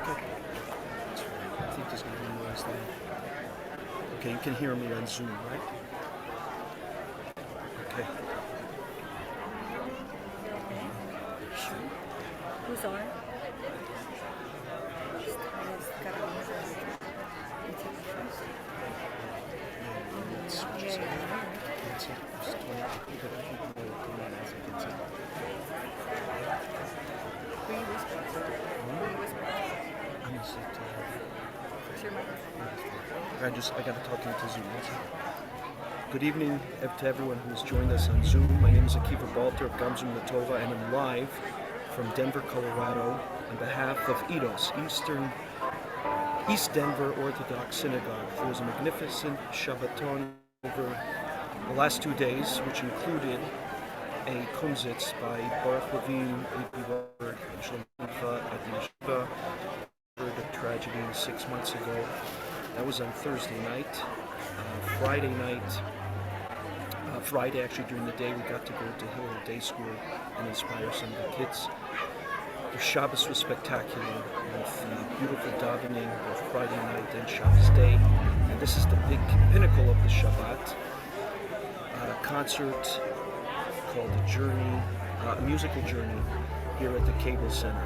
Okay. I think there's going to be noise there. Okay, you can hear me on Zoom, right? Okay. Who's on? I got to talk into Zoom. Good evening to everyone who's joined us on Zoom. My name is Akiva Balter of Gamzum Natova, and I'm live from Denver, Colorado, on behalf of East Denver Orthodox Synagogue. There was a magnificent Shabbaton over the last 2 days, which included a kumzitz by Baruch Levine, Word, and Shlomo at Yeshiva. Heard a tragedy 6 months ago. That was on Thursday night. Friday, actually, during the day, we got to go to Hill Day School and inspire some of the kids. The Shabbos was spectacular, with the beautiful davening of Friday night and Shabbos day. And this is the big pinnacle of the Shabbat. A concert called a musical journey here at the Cable Center.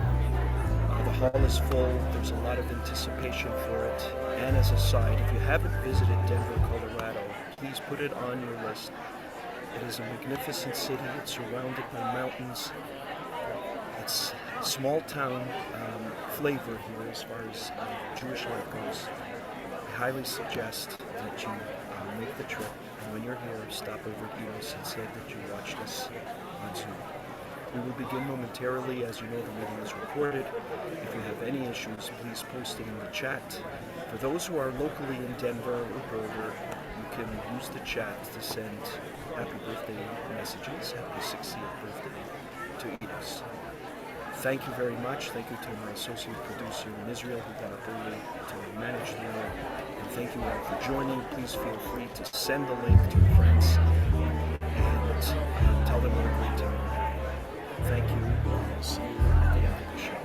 The hall is full. There's a lot of anticipation for it. And as a side, if you haven't visited Denver, Colorado, please put it on your list. It is a magnificent city. It's surrounded by mountains. It's small town flavor here as far as Jewish life goes. I highly suggest that you make the trip. And when you're here, stop over at Enos and say that you watched us on Zoom. We will begin momentarily. As you know, the meeting is recorded. If you have any issues, please post it in the chat. For those who are locally in Denver or Boulder, you can use the chat to send happy birthday messages, happy 60th birthday to Enos. Thank you very much. Thank you to my associate producer in Israel who got up early to manage the event. And thank you all for joining. Please feel free to send the link to your friends and tell them what a great time we're having. Thank you. We'll see you at the end of the show.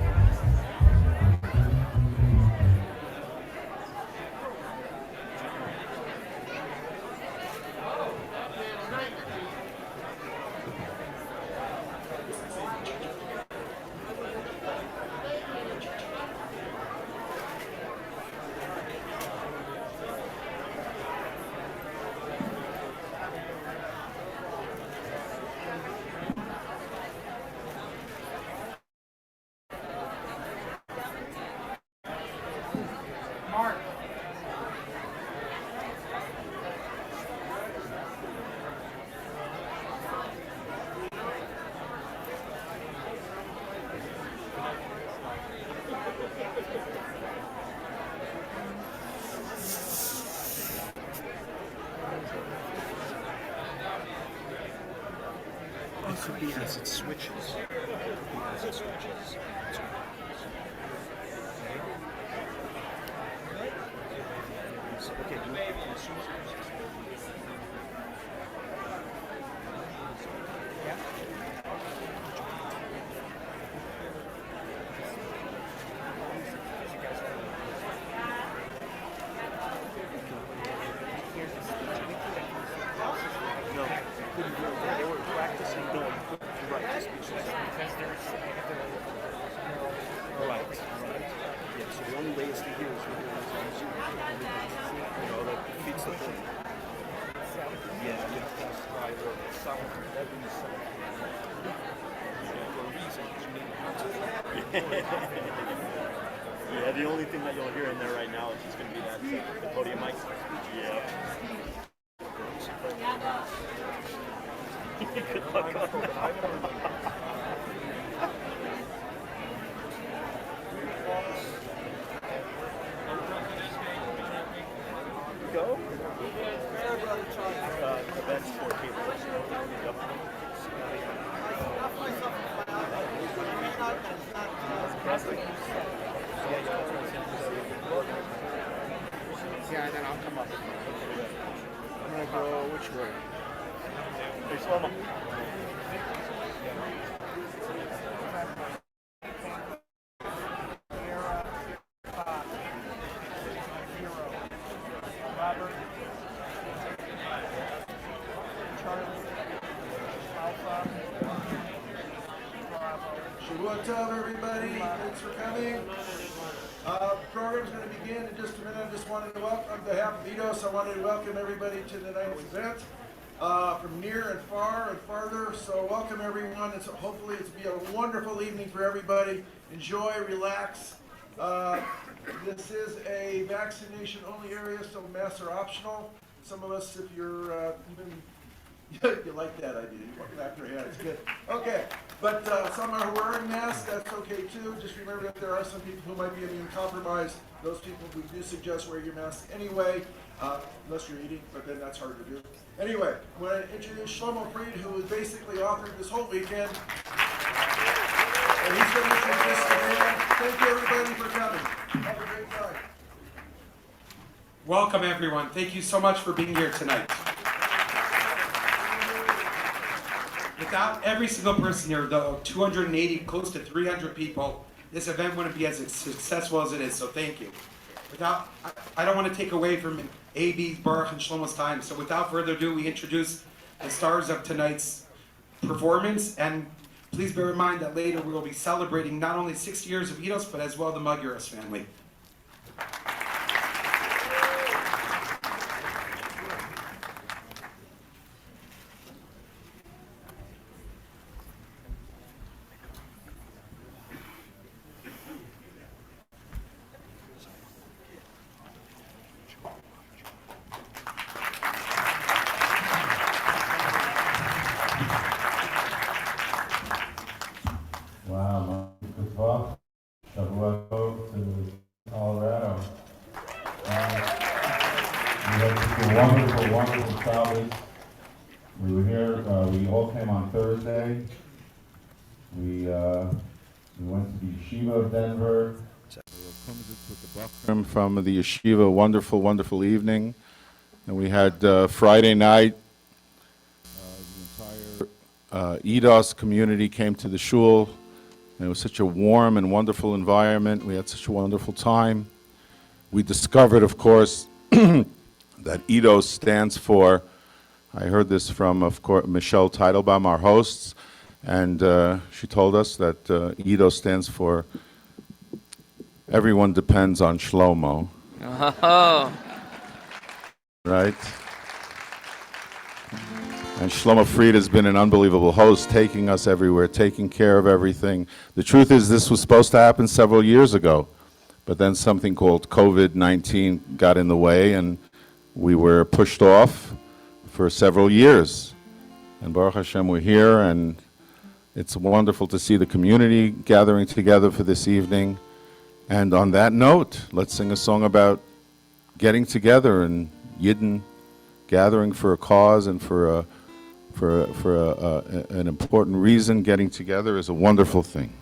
It could be as it switches. Okay. They were practicing doing right because there's right. Yeah, so the only way is to hear is when it's on Zoom. You know, that defeats the point. Yeah, that's why the sound every sound. For a reason, because you need Yeah, the only thing that you'll hear in there right now is just going to be that the podium mic. Yeah. Good luck. Go? That's 4 cables. Yeah, then I'll come up. I'm gonna go which way? Hey, Shlomo. Shavua Tov, everybody. Thanks for coming. The program's going to begin in just a minute. I just wanted to welcome, on behalf of EDOS, I wanted to welcome everybody to tonight's event from near and far and farther. So welcome everyone. Hopefully it's be a wonderful evening for everybody. Enjoy, relax. This is a vaccination-only area, so masks are optional. Some of us, if you're you like that idea, you want to clap your hands, good. Okay, but some are wearing masks, that's okay too. Just remember that there are some people who might be immune compromised. Those people, we do suggest wear your mask anyway, unless you're eating, but then that's hard to do. Anyway, I'm going to introduce Shlomo Fried, who has basically authored this whole weekend. And he's going to introduce the band. Thank you everybody for coming. Have a great time. Welcome everyone. Thank you so much for being here tonight. Without every single person here, though, 280, close to 300 people, this event wouldn't be as successful as it is, so thank you. I don't want to take away from AB's, Baruch, and Shlomo's time, so without further ado, we introduce the stars of tonight's performance, and please bear in mind that later we will be celebrating not only 60 years of EDOS, but as well the Magyar family. Wow, Shavua Tov to Colorado. We had a wonderful Shabbos. We were here, we all came on Thursday. We went to the Yeshiva of Denver. From the Yeshiva, wonderful evening. And we had Friday night, the entire EDOS community came to the shul. And it was such a warm and wonderful environment. We had such a wonderful time. We discovered, of course, that EDOS stands for, I heard this from, of course, Michelle Teitelbaum, our hosts, and she told us that EDOS stands for Everyone Depends on Shlomo. Oh. Right? And Shlomo Fried has been an unbelievable host, taking us everywhere, taking care of everything. The truth is, this was supposed to happen several years ago, but then something called COVID-19 got in the way, and we were pushed off for several years. And Baruch Hashem, we're here, and it's wonderful to see the community gathering together for this evening. And on that note, let's sing a song about getting together and Yidden gathering for a cause and for an important reason. Getting together is a wonderful thing.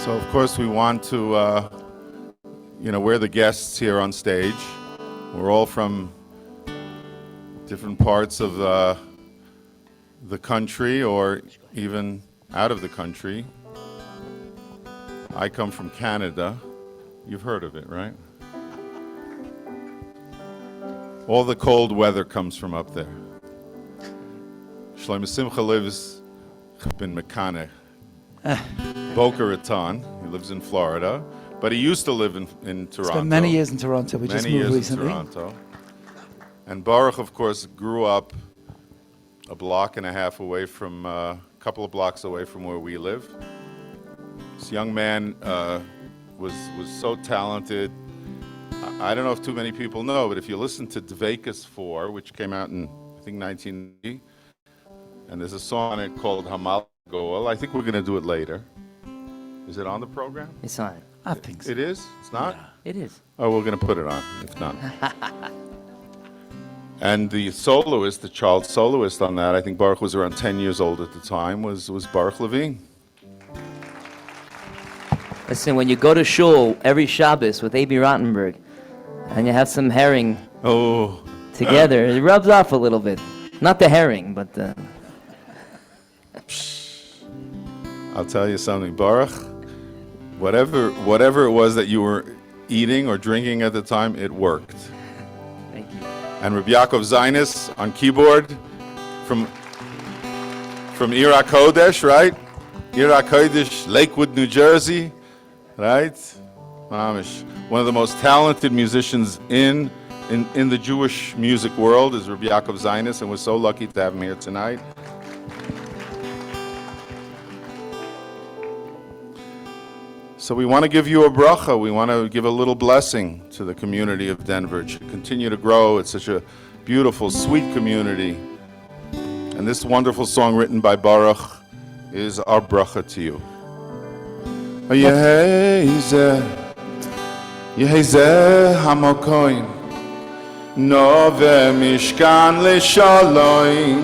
So of course we want to, we're the guests here on stage. We're all from different parts of the country or even out of the country. I come from Canada. You've heard of it, right? All the cold weather comes from up there. Shlomo Simcha lives in Mekane, Boca Raton. He lives in Florida, but he used to live in Toronto. Spent many years in Toronto. We just moved recently. In Toronto. And Baruch, of course, grew up a block and a half away from, a couple of blocks away from where we live. This young man was so talented. I don't know if too many people know, but if you listen to Dveikus 4, which came out in, I think, 1980, and there's a song on it called Hamal Goel. I think we're going to do it later. Is it on the program? It's on. I think so. It is? It's not? It is. Oh, we're going to put it on, if not. And the soloist, the child soloist on that, I think Baruch was around 10 years old at the time, was Baruch Levine. Listen, when you go to shul every Shabbos with A.B. Rottenberg and you have some herring together, it rubs off a little bit. Not the herring, but the... I'll tell you something, Baruch, whatever it was that you were eating or drinking at the time, it worked. Thank you. And Rabbi Yaakov Zainis on keyboard from Ira Kodesh, right? Ira Kodesh, Lakewood, New Jersey, right? Mamish. One of the most talented musicians in the Jewish music world is Rabbi Yaakov Zainis, and we're so lucky to have him here tonight. So we want to give you a bracha. We want to give a little blessing to the community of Denver. It should continue to grow. It's such a beautiful, sweet community. And this wonderful song written by Baruch is our bracha to you. Yehezeh hamokoin nove mishkan leshalom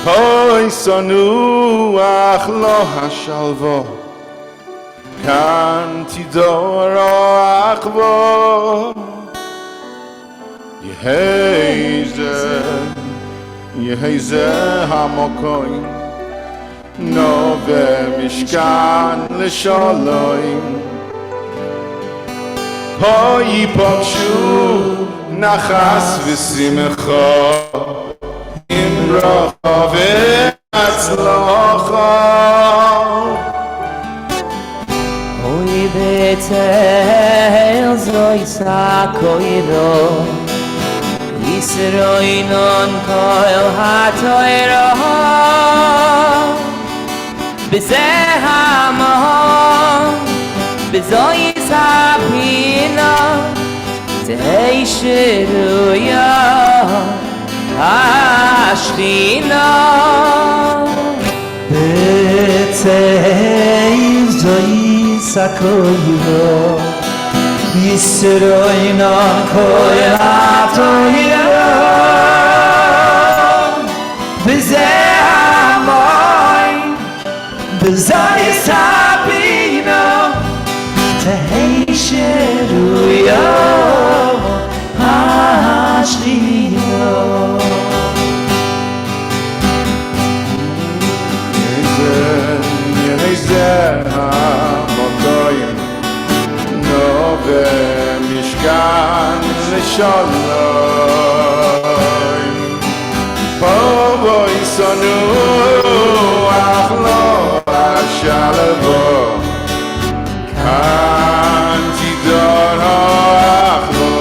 Hoi sonu ach lo hashalvo Kan tidoro achvo Yehezeh hamokoin nove mishkan leshalom Hoi pokshu nachas v'simcha Imbracha v'atzlacha Hoi betel zoi sakoiro Yisroinon kol hatoiro B'zeh hamon B'zoi sapino Tehei shiruya Ashkina Betzei zoi sakoiro Yisroinon kol hatoiro B'zeh hamon B'zoi sapino Tehei shiruya Ashkina shalom. Bobo isanu achlo ashalevo. Kantidon achlo.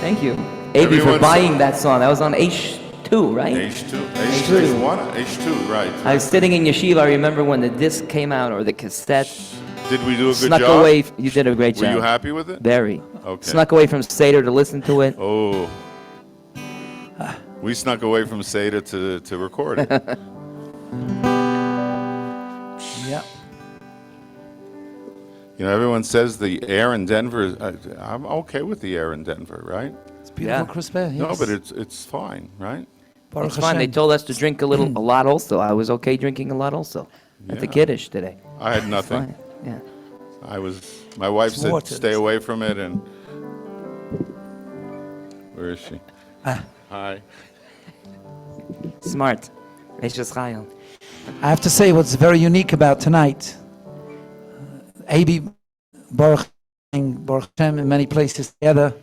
Thank you. Avi, for buying that song. That was on H2, right? H2. H2, right. I was sitting in yeshiva. I remember when the disc came out, or the cassette. Did we do a good Snuck job? away. You did a great job. Were you happy with it? Very. Okay. Snuck away from Seder to listen to it. Oh. We snuck away from Seder to record it. Yeah. You know, everyone says the air in Denver, I'm okay with the air in Denver, right? It's beautiful, Yeah. crisp air. Yes. No, but it's fine, right? Baruch It's fine. They Hashem. told us to drink a lot also. I was okay drinking a lot also. At the Yeah. Kiddush today. I had nothing. Fine. Yeah. My wife It's said, water. stay away from it, and where is she? Hi. Smart. Eishes Chayil. I have to say what's very unique about tonight. Abi, Baruch Hashem in many places together,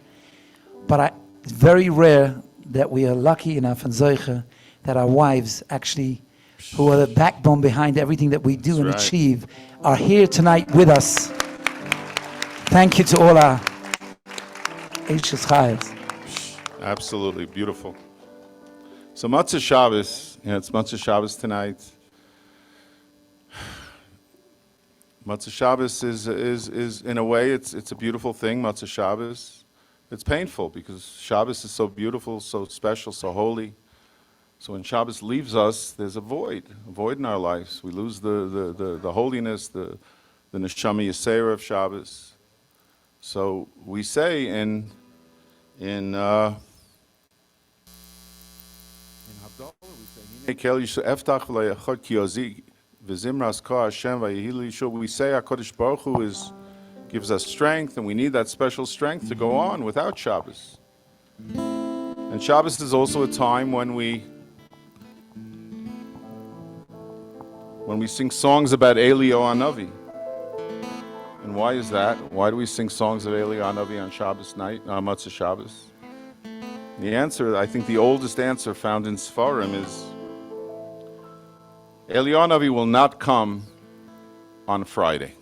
but it's very rare that we are lucky enough and zoiche that our wives actually, who are the backbone behind everything that we do and right. achieve, are here tonight with us. Thank you to all our Eishes Chayils. Absolutely beautiful. So Matzah Shabbos, it's Matzah Shabbos tonight. Matzah Shabbos is in a way it's a beautiful thing. Matzah Shabbos, it's painful because Shabbos is so beautiful, so special, so holy. So when Shabbos leaves us, there's a void in our lives. We lose the holiness, the neshama yisera of Shabbos. So we say in Havdalah, we say, we say HaKadosh Baruch Hu gives us strength, and we need that special strength to go on without Shabbos. And Shabbos is also a time when we sing songs about Eliyahu Hanavi. And why is that? Why do we sing songs of Eliyahu Hanavi on Shabbos night, on Matzah Shabbos? The answer, I think the oldest answer found in Sfarim is Eliyahu Hanavi will not come on Friday.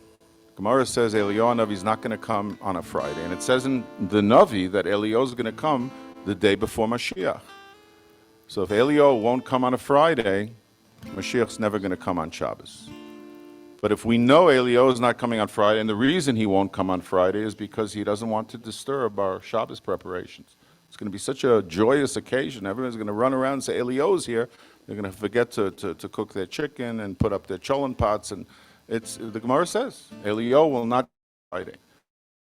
Gemara says Eliyahu Hanavi is not going to come on a Friday. And it says in the Navi that Eliyahu is going to come the day before Mashiach. So if Eliyahu won't come on a Friday, Mashiach's never going to come on Shabbos. But if we know Eliyahu is not coming on Friday, and the reason he won't come on Friday is because he doesn't want to disturb our Shabbos preparations. It's going to be such a joyous occasion. Everyone's going to run around and say, Eliyahu's here. They're going to forget to cook their chicken and put up their cholent pots. And the Gemara says, Eliyahu will not come Friday.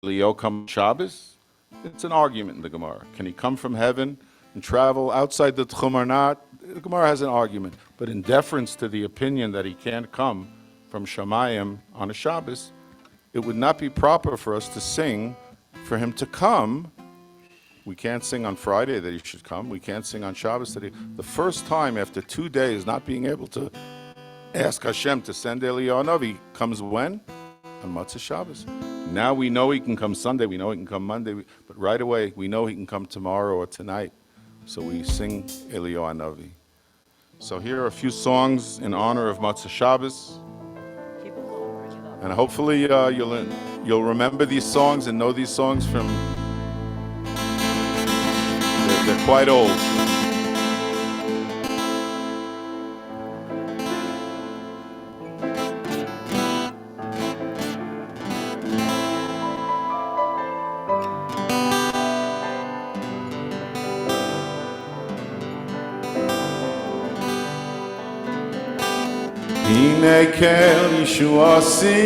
Eliyahu come on Shabbos? It's an argument in the Gemara. Can he come from heaven and travel outside the Tchum or not? The Gemara has an argument. But in deference to the opinion that he can't come from Shamayim on a Shabbos, it would not be proper for us to sing for him to come. We can't sing on Friday that he should come. We can't sing on Shabbos that he... The first time after 2 days not being able to ask Hashem to send Eliyahu Navi comes when? On Matzah Shabbos. Now we know he can come Sunday, we know he can come Monday, but right away we know he can come tomorrow or tonight. So we sing Eliyahu Navi. So here are a few songs in honor of Matzah Shabbos. And hopefully you'll remember these songs and know these songs from... They're quite old. Hine kel Yeshuasi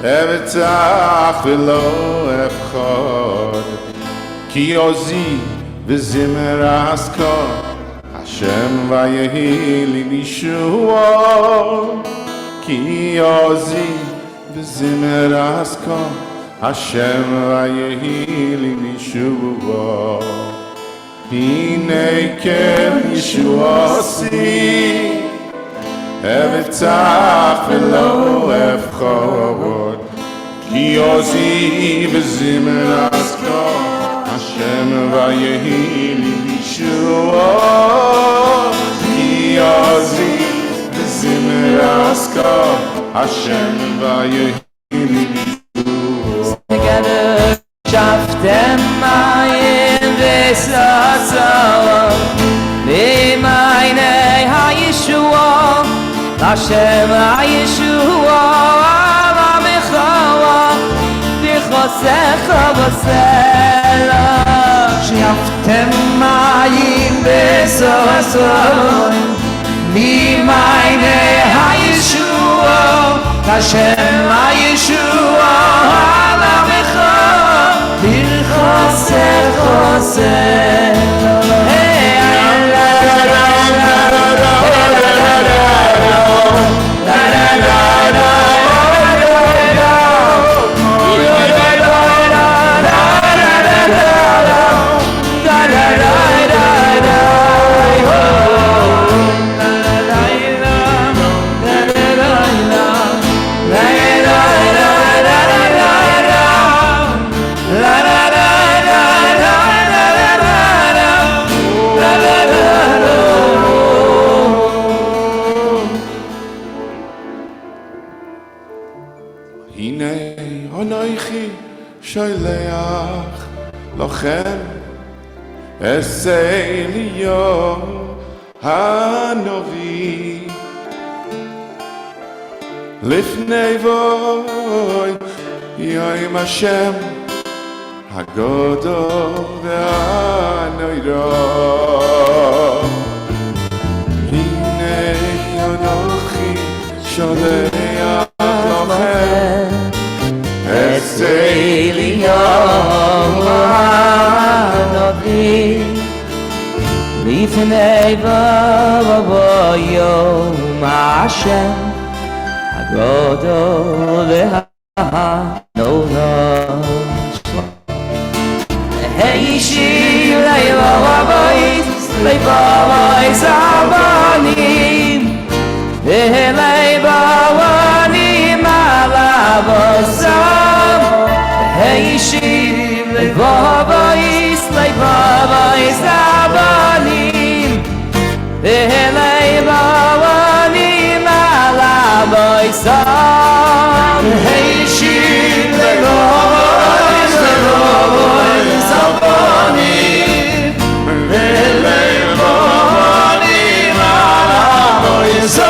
Evetach v'lo efchad Ki ozi v'zimer aska Hashem vayehi li Yeshua Ki ozi v'zimer aska Hashem vayehi li Yeshua Hine kel Yeshuasi Evetach v'lo efchad Ki ozi v'zimer aska Hashem vayehi li Yeshua Ki ozi v'zimer aska Hashem vayehi li Yeshua Together, shaftem mayim v'sasalam B'maynei ha-Yeshua Hashem ha-Yeshua V'amechawa V'chosecha v'sela Shaftem mayim v'sasalam B'maynei ha-Yeshua Hashem ha-Yeshua V'amechawa V'chosecha v'sela Sholeach lochem es Eliyahu Hanavi Lifnei voy Yom Hashem Hagodol ve'anoira Hinei Anochi Sholeach lochem Es Eliyahu Hanavi Lifnei voy Yom Hashem Hagodol ve'anoira Hey Shiv Leiva Vabois Leiva Vabois Abanim Leiva Vanim Alavosam Hey Shiv Leiva Vabois Leiva Vabois Abanim Leiva Vanim Alavosam Hey Shiv Leiva Vabois Leiva Vabois Abanim Leiva Vanim Alavosam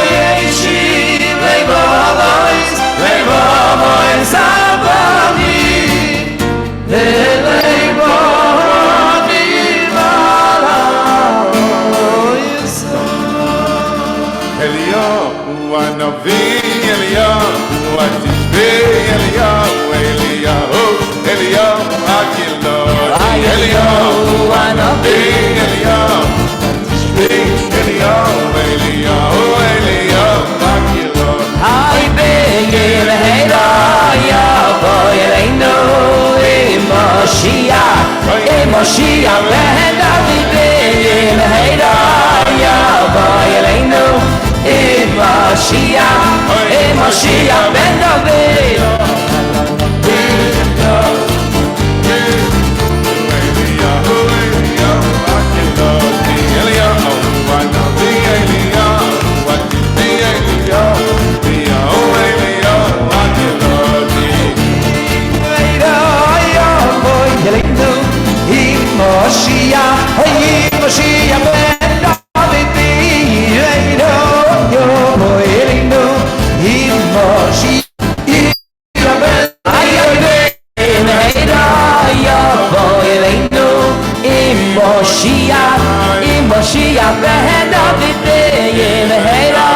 Hey Shiv Leiva Vabois Leiva Vabois Abanim Leiva Vanim Alavosam Eliyahu Hanavi Eliyahu Hatishbi Eliyahu Eliyahu Hakiloi Eliyahu Hanavi Eliyahu Hatishbi Eliyahu Moshiach ben David in Heida Yavo Yeleinu Moshiach ben David Moshiach ben David Moshiach ben David Yemeira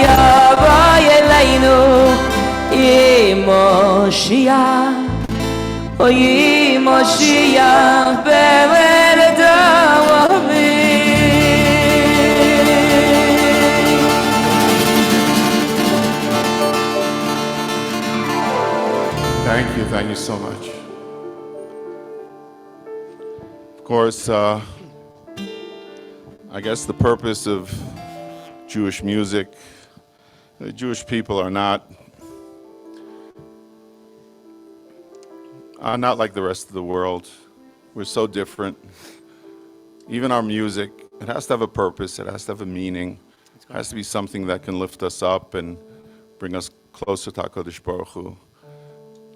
Yavo Yeleinu Moshiach Moshiach ben Thank you so much. Of course, I guess the purpose of Jewish music, the Jewish people are not like the rest of the world. We're so different. Even our music, it has to have a purpose, it has to have a meaning. It has to be something that can lift us up and bring us closer to HaKadosh Baruch Hu.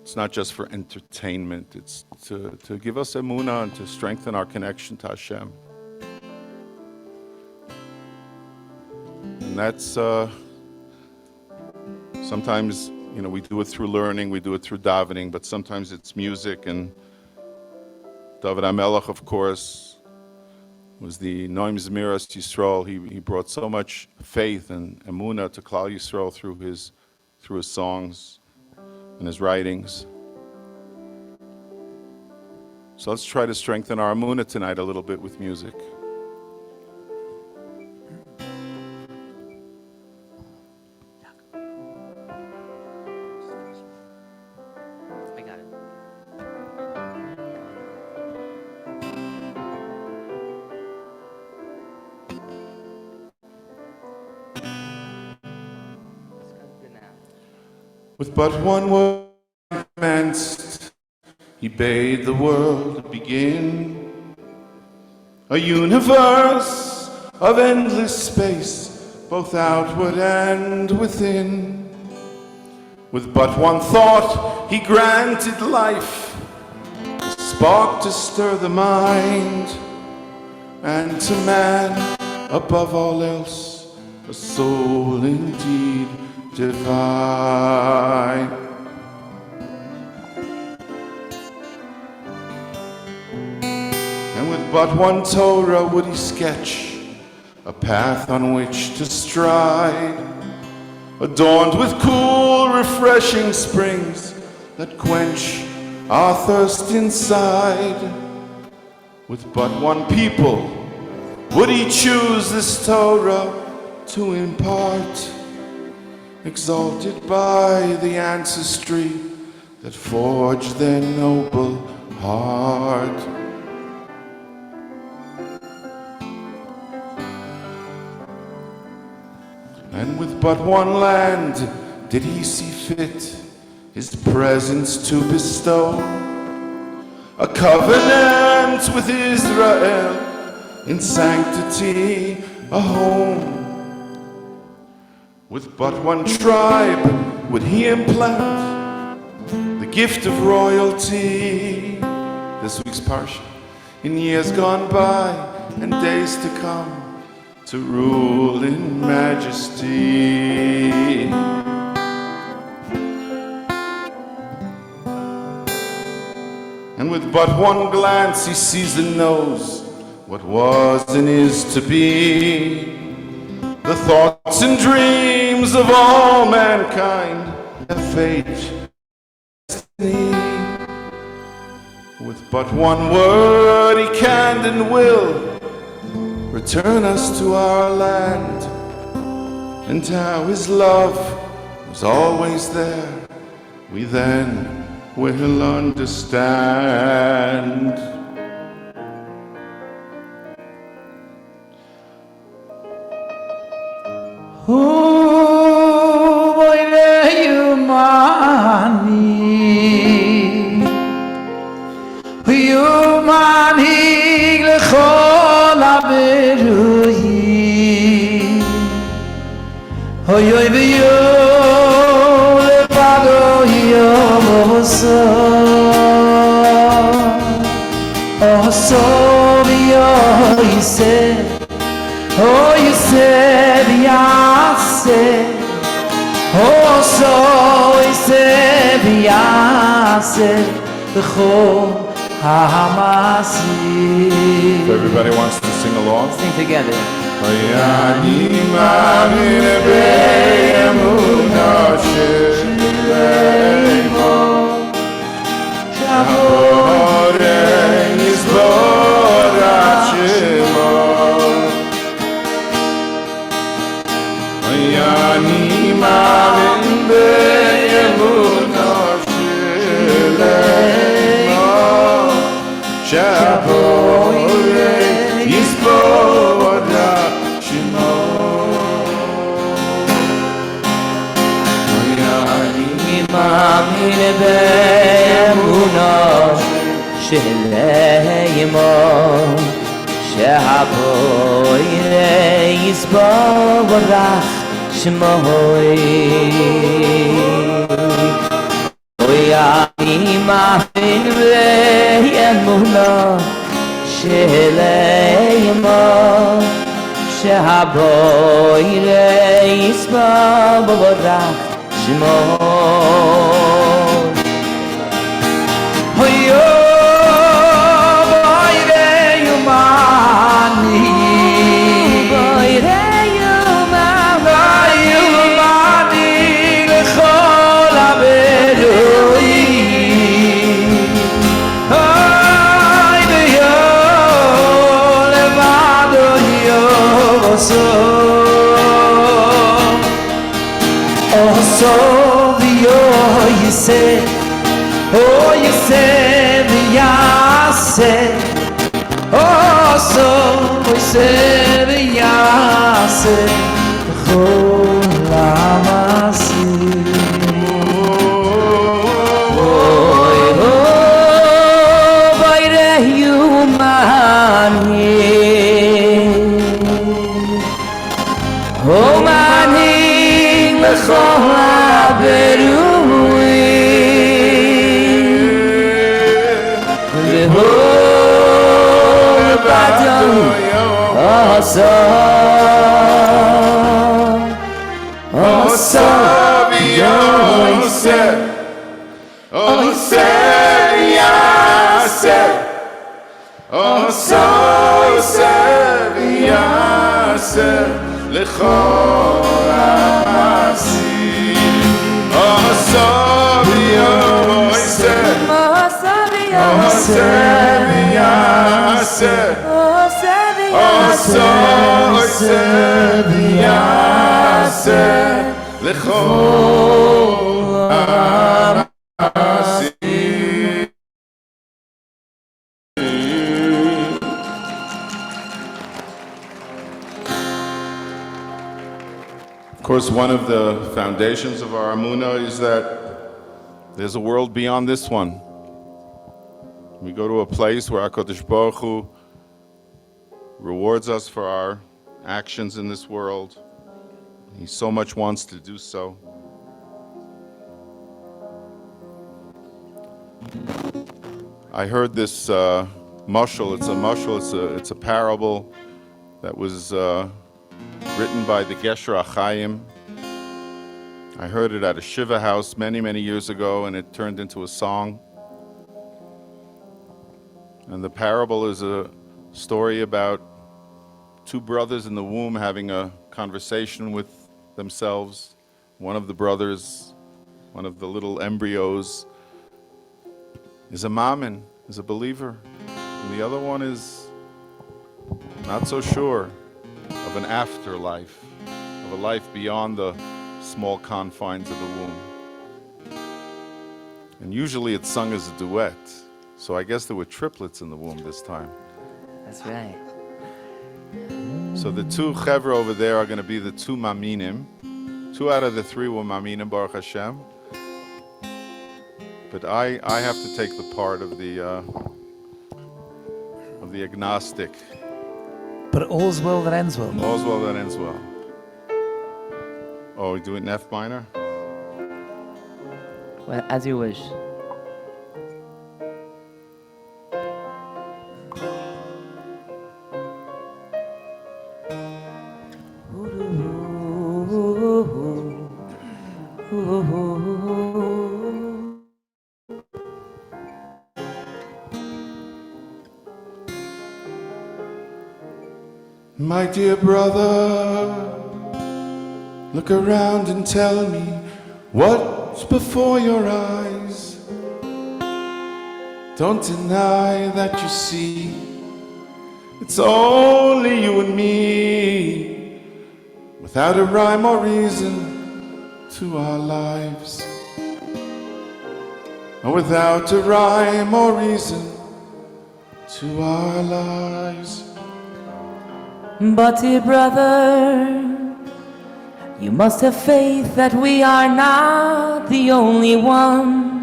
It's not just for entertainment, it's to give us emunah and to strengthen our connection to Hashem. And that's, sometimes, we do it through learning, we do it through davening, but sometimes it's music. And David HaMelech, of course, was the Noam Zmiras Yisrael. He brought so much faith and emunah to Klal Yisrael through his songs and his writings. So let's try to strengthen our emunah tonight a little bit with music. I got it. With but one word commenced, he bade the world begin. A universe of endless space, both outward and within. With but one thought, he granted life, a spark to stir the mind, and to man, above all else, a soul indeed divine. And with but one Torah would he sketch a path on which to stride, adorned with cool, refreshing springs that quench our thirst inside. With but one people would he choose this Torah to impart, exalted by the ancestry that forged their noble heart. And with but one land did he see fit his presence to bestow, a covenant with Israel, in sanctity a home. With but one tribe would he implant the gift of royalty. This week's parsha, in years gone by and days to come, to rule in majesty. And with but one glance he sees and knows what was and is to be, the thoughts and dreams of all mankind, their fate, destiny. With but one word he can and will return us to our land, and how his love was always there, we then will understand. Oh, you said, Yaseh. Oh, so you said, Yaseh. B'chol ha'masih. If everybody wants to sing along. Sing together. Ani ma'amin be'emunah sheleimo Shaborei yisborach shemo Ani ma'amin be'emunah sheleimo Shaborei yisborach shemo מאמין באמונה שלמו שהבויר יסבורך שמוי אוי אני מאמין באמונה שלמו שהבויר יסבורך Shimon Hoyo boire yumani lechol averoi Hoyo yo levado yo oso you said, oh, you said, Yaseh. Oh, so you said, Yaseh. B'chol ha'masih. Oy boire yumani Oh mani lechol averui V'hol badon Osah Yosef Yaseh Yosef Yaseh Lechol ha'masih Osah Yosef Yosef Yaseh Yosef Yaseh Lechol ha'masih Of course, one of the foundations of our Amunah is that there's a world beyond this one. We go to a place where HaKadosh Baruch Hu rewards us for our actions in this world. He so much wants to do so. I heard this mashal. It's a parable that was written by the Gesher HaChaim. I heard it at a Shiva house many, many years ago, and it turned into a song. And the parable is a story about two brothers in the womb having a conversation with themselves. One of the brothers, one of the little embryos, is a mammon, is a believer. And the other one is not so sure of an afterlife, of a life beyond the small confines of the womb. And usually it's sung as a duet. So I guess there were triplets in the womb this time. That's right. So the two chevra over there are going to be the two maminim. 2 out of the 3 were maminim, Baruch Hashem. But I have to take the part of the agnostic. But all's well that ends well. All's well that ends well. Oh, we do it in F minor? Well, as you wish. My dear brother, look around and tell me what's before your eyes. Don't deny that you see it's only you and me, without a rhyme or reason to our lives. Or without a rhyme or reason to our lives. But dear brother, you must have faith that we are not the only ones.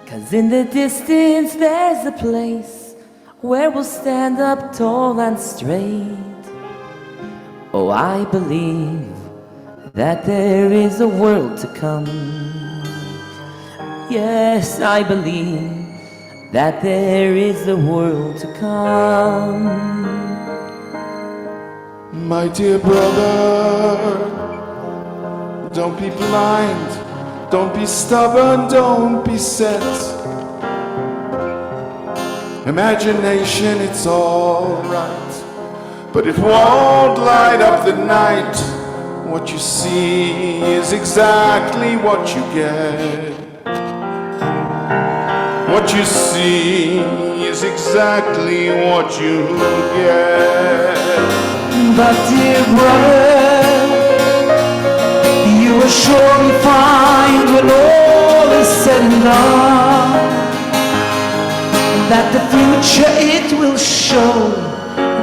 'Cause in the distance there's a place where we'll stand up tall and straight. Oh, I believe that there is a world to come. Yes, I believe that there is a world to come. My dear brother, don't be blind, don't be stubborn, don't be set. Imagination, it's all right, but it won't light up the night. What you see is exactly what you get. What you see is exactly what you get. But dear brother, you will surely find when all is said and done that the future it will show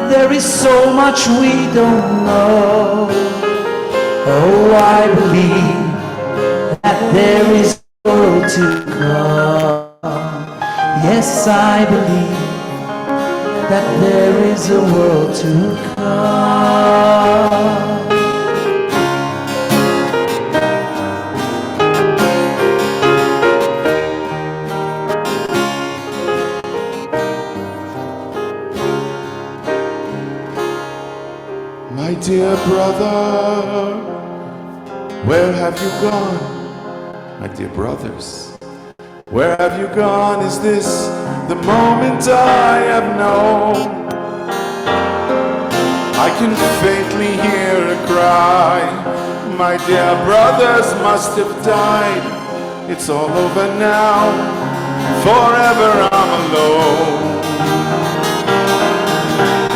there is so much we don't know. Oh, I believe that there is a world to come. Yes, I believe that there is a world to come. My dear brother, where have you gone? My dear brothers, where have you gone? Is this the moment I have known? I can faintly hear a cry. My dear brothers must have died. It's all over now. Forever I'm alone.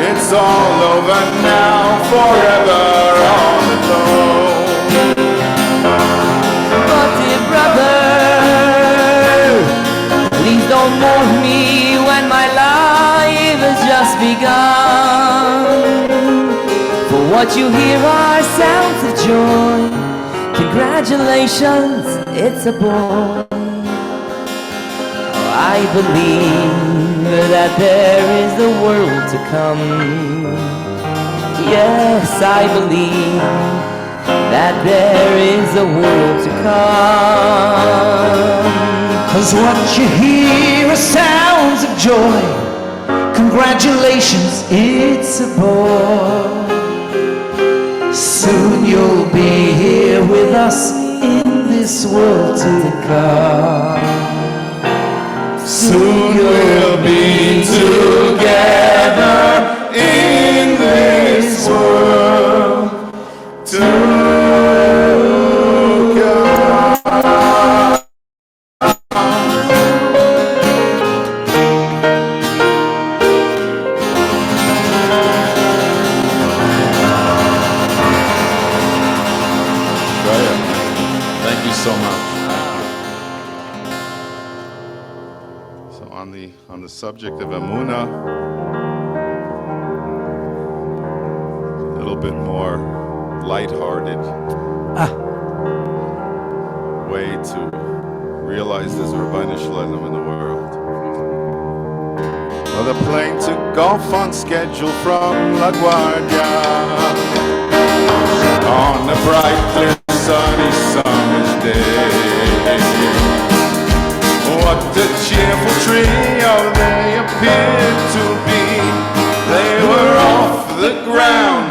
It's all over now. Forever I'm alone. But dear brother, please don't mourn me when my life has just begun. For what you hear are sounds of joy. Congratulations, it's a boy. I believe that there is a world to come. Yes, I believe that there is a world to come. 'Cause what you hear are sounds of joy. Congratulations, it's a boy. Soon you'll be here with us in this world to come. Soon we'll be together in this world to come. Thank you so much. On the subject of Emunah, a little bit more lighthearted way to realize there's Rabbeinu Shalom in the world. Well, the plane took off on schedule from LaGuardia on a bright, clear, sunny summer's day. What a cheerful trio they appeared to be. They were off the ground,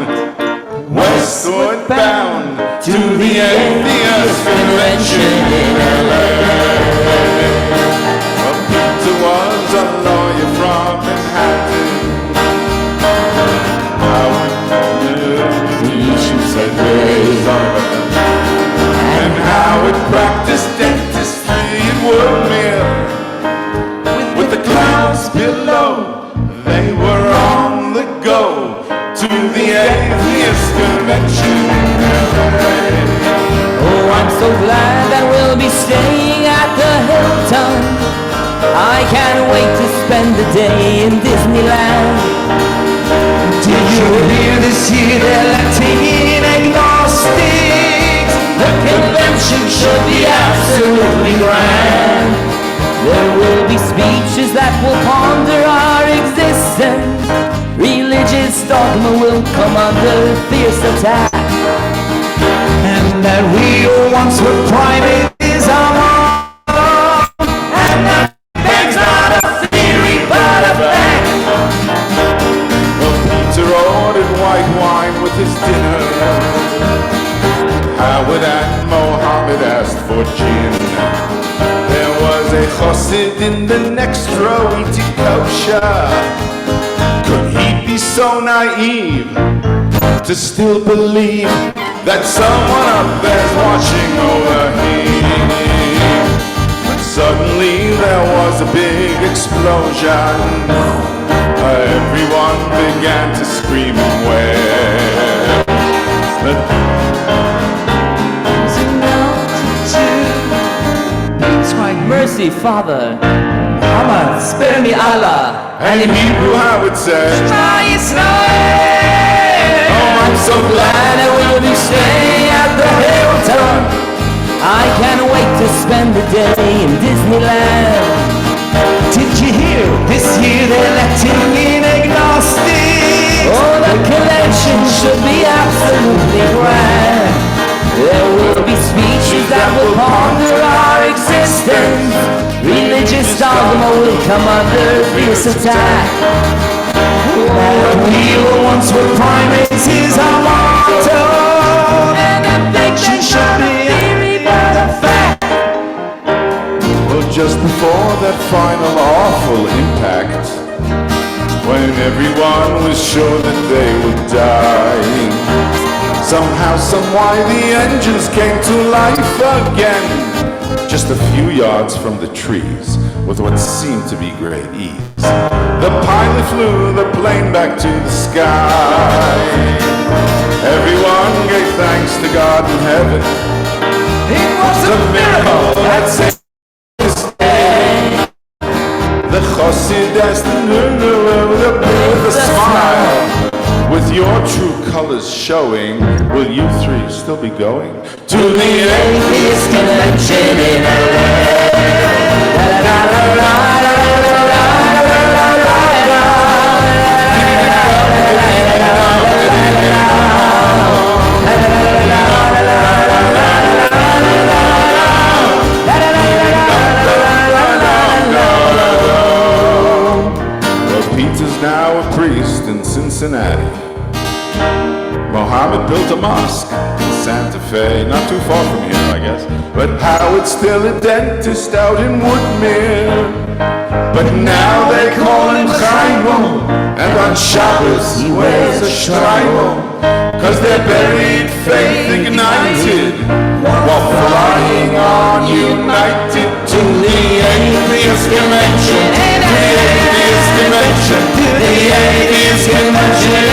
westward bound to the atheist so glad that we'll be staying at the Hilton. I can't wait to spend the day in Disneyland. Did you hear this year they're letting in agnostics? The convention should be absolutely grand. There will be speeches that will ponder our existence. Religious dogma will come under fierce attack. And that we once were primates is our motto. And that begs not a theory but a fact. Well, Peter ordered white wine with his dinner. Howard and Mohammed asked for gin. There was a chassid in the next row eating kosher. Could he be so naive to still believe that someone up there's watching over him? But suddenly there was a big explosion. Everyone began to scream and wail. Mercy, Father. Mama, spare me, Allah. And in Hebrew how it says, Shema Yisrael. oh, I'm so glad And I will be staying at the Hilton. I can't wait to spend the day in Disneyland. Did you hear? This year they're letting in agnostics. Oh, the convention should be absolutely grand. There will be speeches that will ponder our existence. Religious dogma will come under fierce attack. That we once were primates is our motto. And affection should be a theory but a fact. well, just before that final awful impact, when everyone was sure that they would die, somehow, somewhy the engines came to life again, just a few yards from the trees, with what seemed to be great ease. The pilot flew the plane back to the sky. Everyone gave thanks to God in heaven. It was The miracle that saved this day. The chassid asked with a smile, with your true colors showing, will you three still be going to the atheist convention in Well, Peter's now a priest in Cincinnati. Mohammed built a mosque in Santa Fe, not too far from here, I guess. But Howard's still a dentist out in Woodmere. But now they call him Chaimo, and on Shabbos he wears a shtreimel. 'Cause they're buried, faith ignited, while flying on United to the atheist convention. The atheist convention. The atheist convention.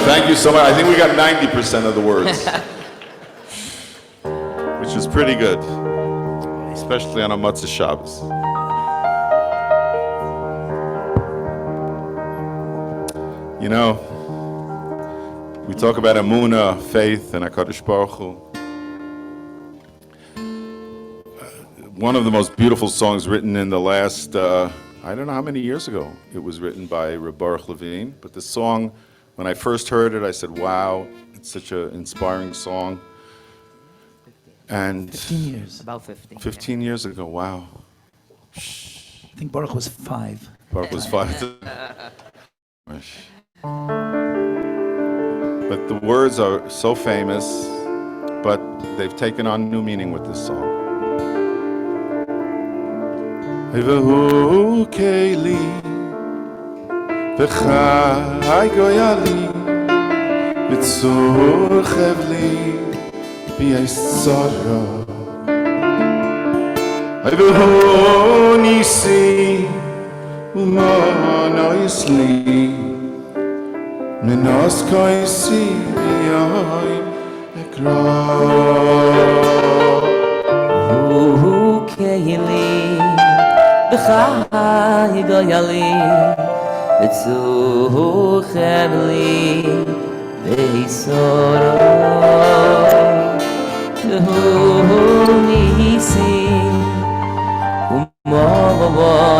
Thank you so much. I think we got 90% of the words, which is pretty good, especially on a Matzah Shabbos. You know, we talk about Emunah, faith, and HaKadosh Baruch Hu. One of the most beautiful songs written in the last, I don't know how many years ago it was written by Reb Baruch Levine, but the song, when I first heard it, I said, wow, it's such an inspiring song. And 15 years. About 15. 15 years ago, wow. I think Baruch was 5. Baruch was 5. But the words are so famous, but they've taken on new meaning with this song. Hevehu keli v'chai goyali v'tzur chevli b'yistzara Hevehu nisi Umonoisli Menos koisi b'yoim ekra Hu keili b'chai goyali B'tzuchem li b'isoro Hu nisi Umonoisli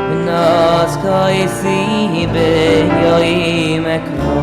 Menos koisi b'yoim ekra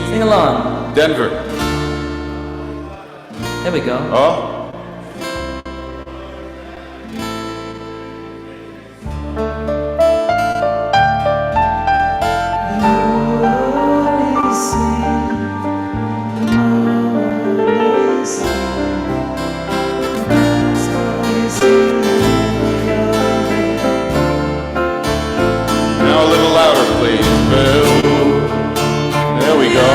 Sing along. Denver. There we go. Oh. Now a little louder, please, Bill. There we go.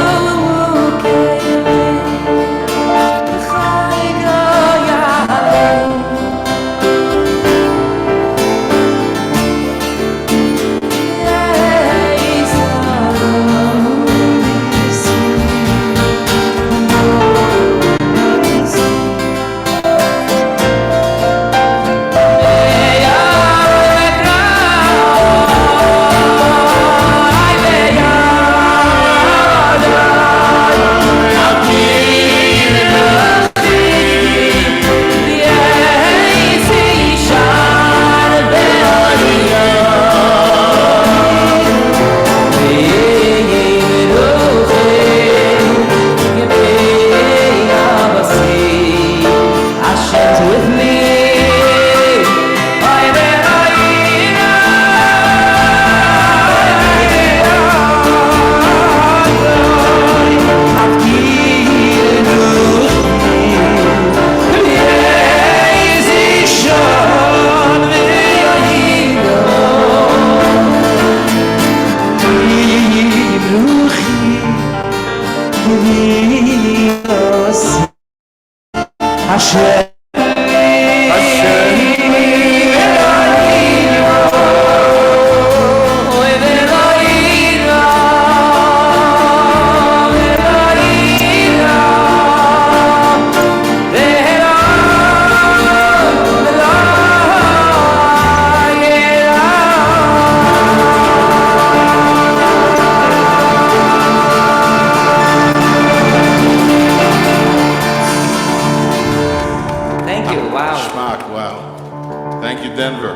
Thank you. Wow. Schmack, wow. Thank you, Denver.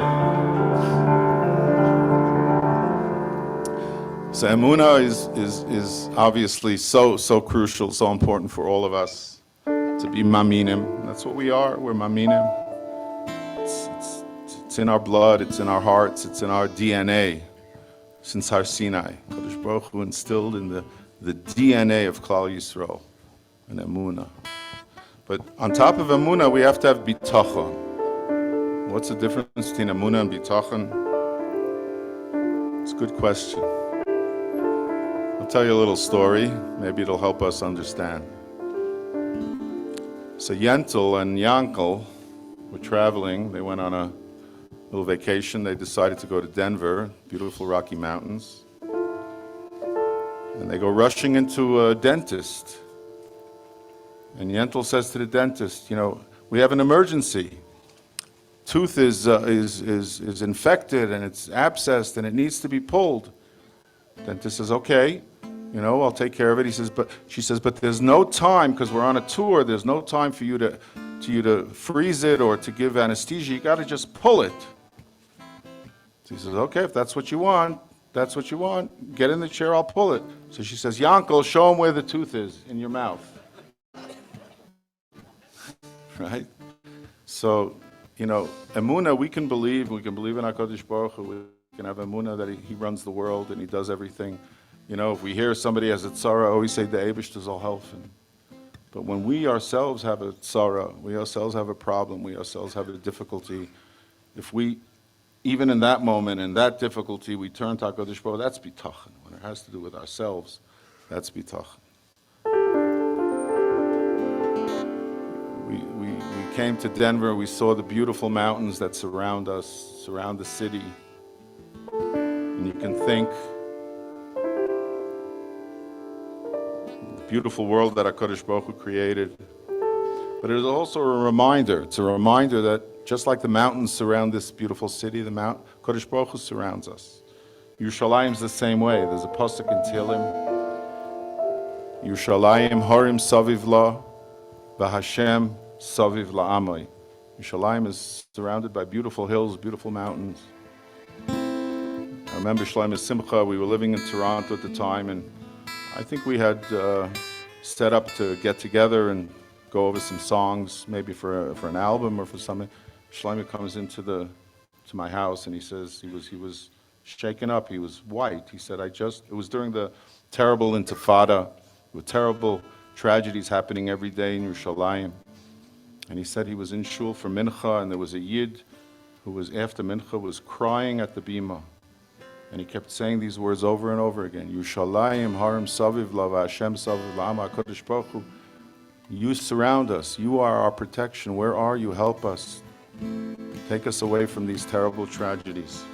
So Emunah is obviously so crucial, so important for all of us to be maminim. That's what we are. We're maminim. It's in our blood. It's in our hearts. It's in our DNA. Since Har Sinai, Kadosh Baruch Hu instilled in the DNA of Klal Yisrael and Emunah. But on top of Emunah, we have to have bitachon. What's the difference between Emunah and bitachon? It's a good question. I'll tell you a little story. Maybe it'll help us understand. So Yentl and Yankel were traveling. They went on a little vacation. They decided to go to Denver, beautiful Rocky Mountains. And they go rushing into a dentist. And Yentl says to the dentist, you know, we have an emergency. Tooth is infected and it's abscessed and it needs to be pulled. Dentist says, okay, you know, I'll take care of it. She says, but there's no time, because we're on a tour, there's no time for you to freeze it or to give anesthesia. You got to just pull it. So he says, okay, if that's what you want, that's what you want. Get in the chair, I'll pull it. So she says, Yankel, show him where the tooth is in your mouth. Right? So, you know, emunah, we can believe in HaKadosh Baruch Hu. We can have emunah that he runs the world and he does everything. You know, if we hear somebody has a tzara, always say the Eibishter zal helfen. But when we ourselves have a tzara, we ourselves have a problem, we ourselves have a difficulty, if we, even in that moment, in that difficulty, we turn to HaKadosh Baruch Hu, that's bitachon. When it has to do with ourselves, that's bitachon. We came to Denver, we saw the beautiful mountains that surround us, surround the city. And you can think, the beautiful world that HaKadosh Baruch Hu created. But it is also a reminder, it's a reminder that just like the mountains surround this beautiful city, the HaKadosh Baruch Hu surrounds us. Yerushalayim's the same way. There's a pasuk in Tehillim, Yerushalayim harim saviv la, v'Hashem saviv la'amoi. Yerushalayim is surrounded by beautiful hills, beautiful mountains. I remember Shlomo Simcha, we were living in Toronto at the time, and I think we had set up to get together and go over some songs, maybe for an album or for something. Shlomo comes into my house and he says he was shaken up. He was white. He said, it was during the terrible Intifada, with terrible tragedies happening every day in Yerushalayim. And he said he was in shul for mincha, and there was a yid who was after mincha was crying at the bima. And he kept saying these words over and over again. Yerushalayim harim saviv la v'Hashem saviv la'ama HaKadosh Baruch Hu. You surround us. You are our protection. Where are you? Help us. Take us away from these terrible tragedies.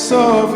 So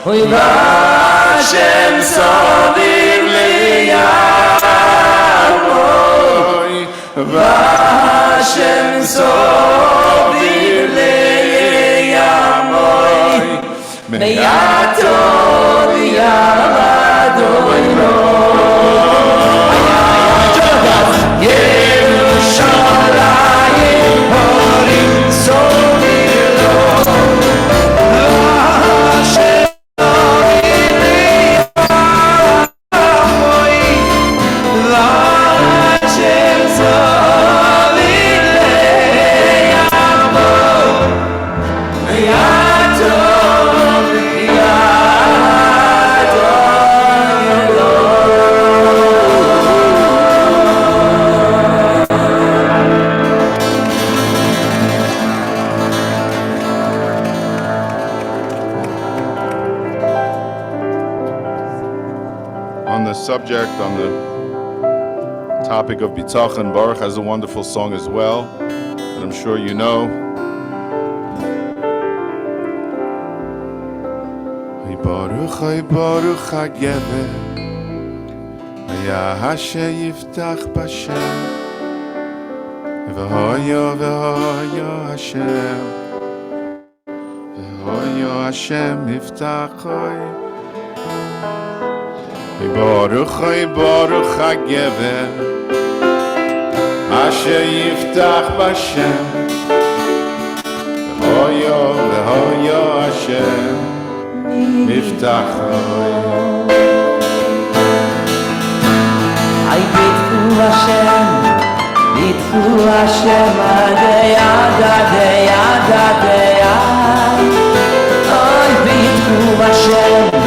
Oy Vashem Soviv Le'yamoy Vashem Soviv Le'yamoy Me'atov Yavadoy Yerushalayim Horim Soviv Vashem Subject on the topic of Bitachon, Baruch has a wonderful song as well that I'm sure you know. Hey Baruch HaGever Haya Yiftach B'Shem V'hoyo Hashem V'hoyo Hashem Yiftach Baruch HaGever Asher Yiftach B'Shem V'hoyo Hashem Yiftach I bitchu Hashem Adei Adei Adei I bitchu Hashem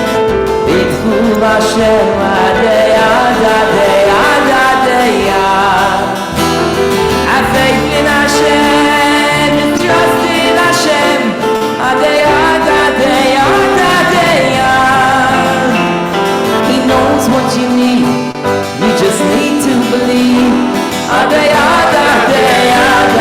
Hashem, Adei, Adei, Adei, have faith in Hashem, trust in Hashem, Adei, Adei, Adei, He knows what you need, you just need to believe, Adei, Adei, Adei,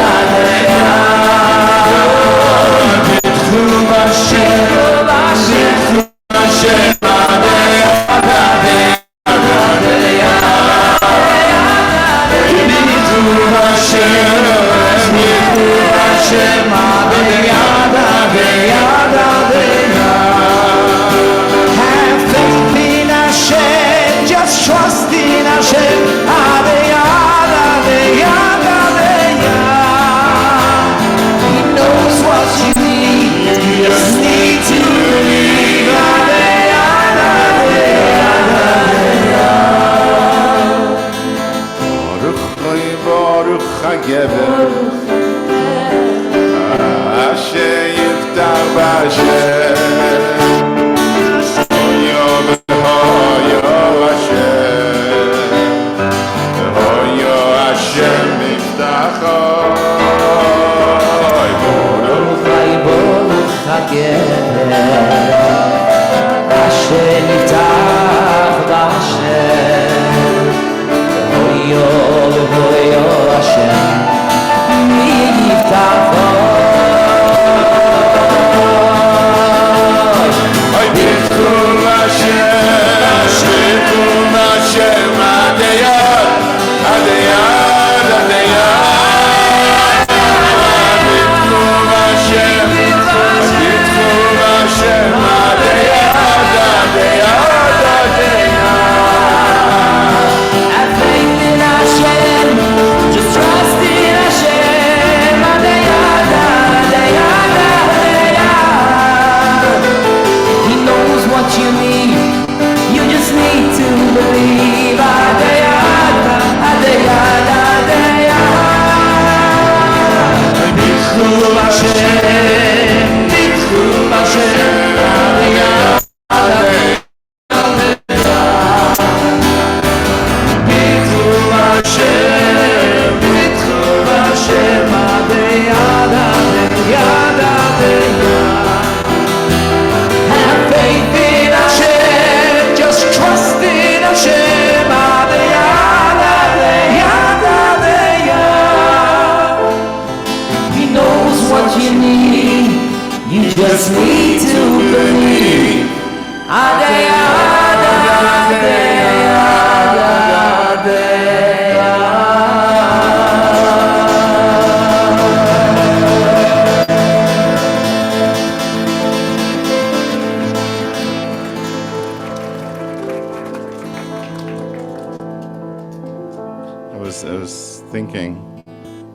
was thinking,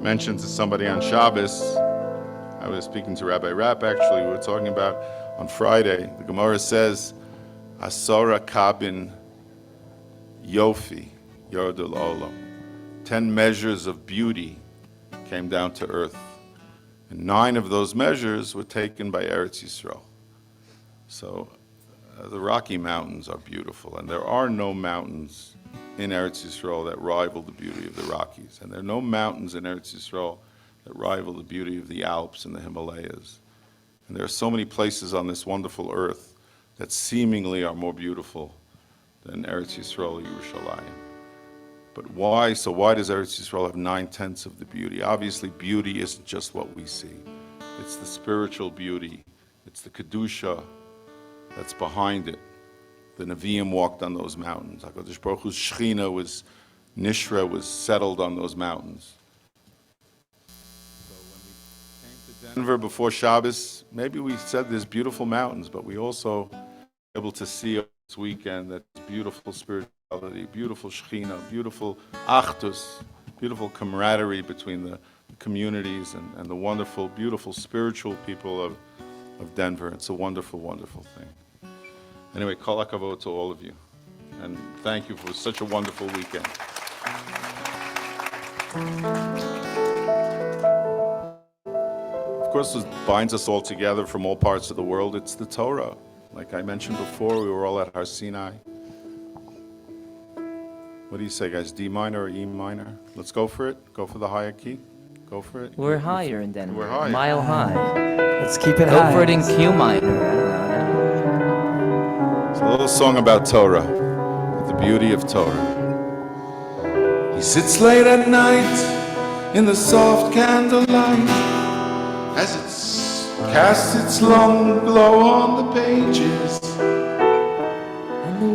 mentioned to somebody on Shabbos, I was speaking to Rabbi Rapp actually, we were talking about on Friday, the Gemara says, Asora kabin yofi yordul olam. 10 measures of beauty came down to earth. And 9 of those measures were taken by Eretz Yisrael. So the Rocky Mountains are beautiful, and there are no mountains in Eretz Yisrael that rival the beauty of the Rockies. And there are no mountains in Eretz Yisrael that rival the beauty of the Alps and the Himalayas. And there are so many places on this wonderful earth that seemingly are more beautiful than Eretz Yisrael or Yerushalayim. But why? So why does Eretz Yisrael have 9/10 of the beauty? Obviously, beauty isn't just what we see. It's the spiritual beauty. It's the Kedusha that's behind it. The Nevi'im walked on those mountains. HaKadosh Baruch Hu's Shechina was, Nishra was settled on those mountains. So when we came to Denver before Shabbos, maybe we said there's beautiful mountains, but we also were able to see this weekend that beautiful spirituality, beautiful Shechina, beautiful Achdus, beautiful camaraderie between the communities and the wonderful, beautiful spiritual people of Denver. It's a wonderful, wonderful thing. Anyway, kol hakavod to all of you. And thank you for such a wonderful weekend. Of course, what binds us all together from all parts of the world, it's the Torah. Like I mentioned before, we were all at Har Sinai. What do you say, guys? D minor or E minor? Let's go for it. Go for the higher key. Go for it. We're higher in Denver. We're higher. Mile high. Let's keep it Go high. for it in Q minor. I don't know. It's a little song about Torah, the beauty of Torah. He sits late at night in the soft candlelight as it casts its long glow on the pages.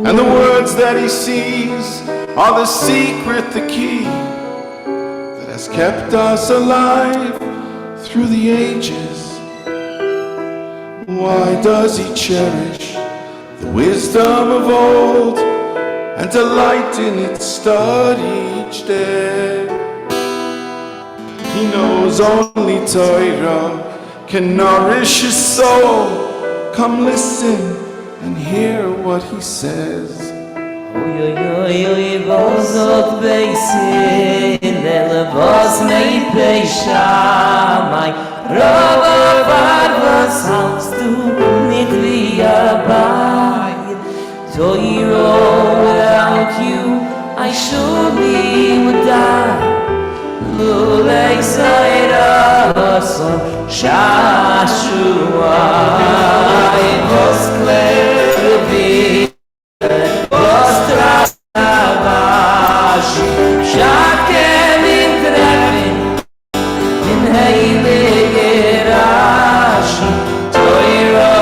And the words that he sees are the secret, the key that has kept us alive through the ages. Why does he cherish the wisdom of old and delight in its study each day? He knows only Torah can nourish his soul. Come listen and hear what he says. Oy oy oy vozot beisin lelevos mei peishamai Rava varvas hast du nit wie abide Toiro, without you I surely would die Lulei Sairaso Shashuai Vos klevi Vos travashi Shakem in trevin In heilige Rashi Toiro,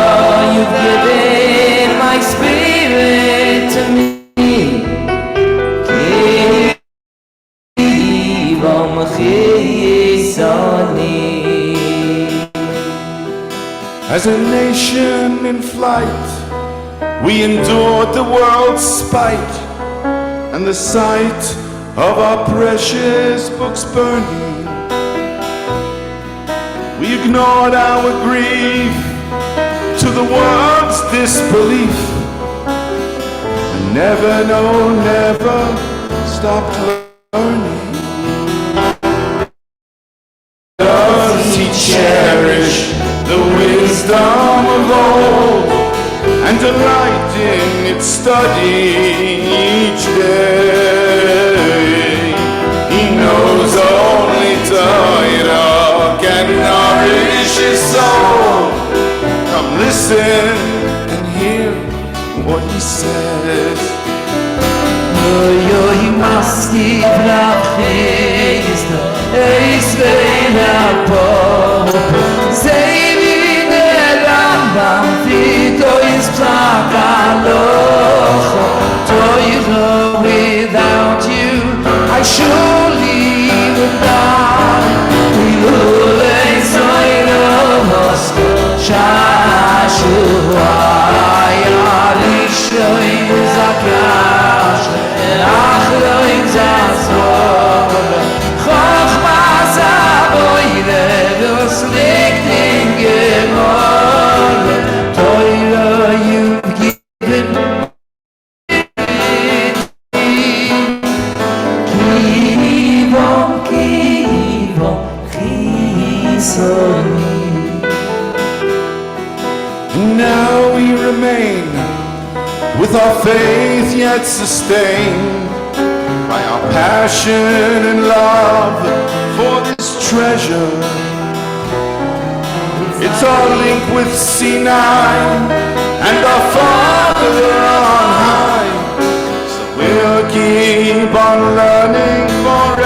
you've given my spirit to me As a nation in flight, we endured the world's spite and the sight of our precious books burning. We ignored our grief to the world's disbelief and never, no, never stopped learning. Does he cherish the wisdom of old and delight in its study each day? He knows only Torah can nourish his soul. Come listen and hear what he says. Yo must give up his ace vein up saving the Rambam Vito is Plakalocho Toiro, without you I surely would die Lulei Zoiros Shashuai Arishoin Zakash Achroin Zazor shall we remain, with our faith yet sustained by our passion and love for this treasure. It's our link with C9 and our Father on high. So we'll keep on learning forever.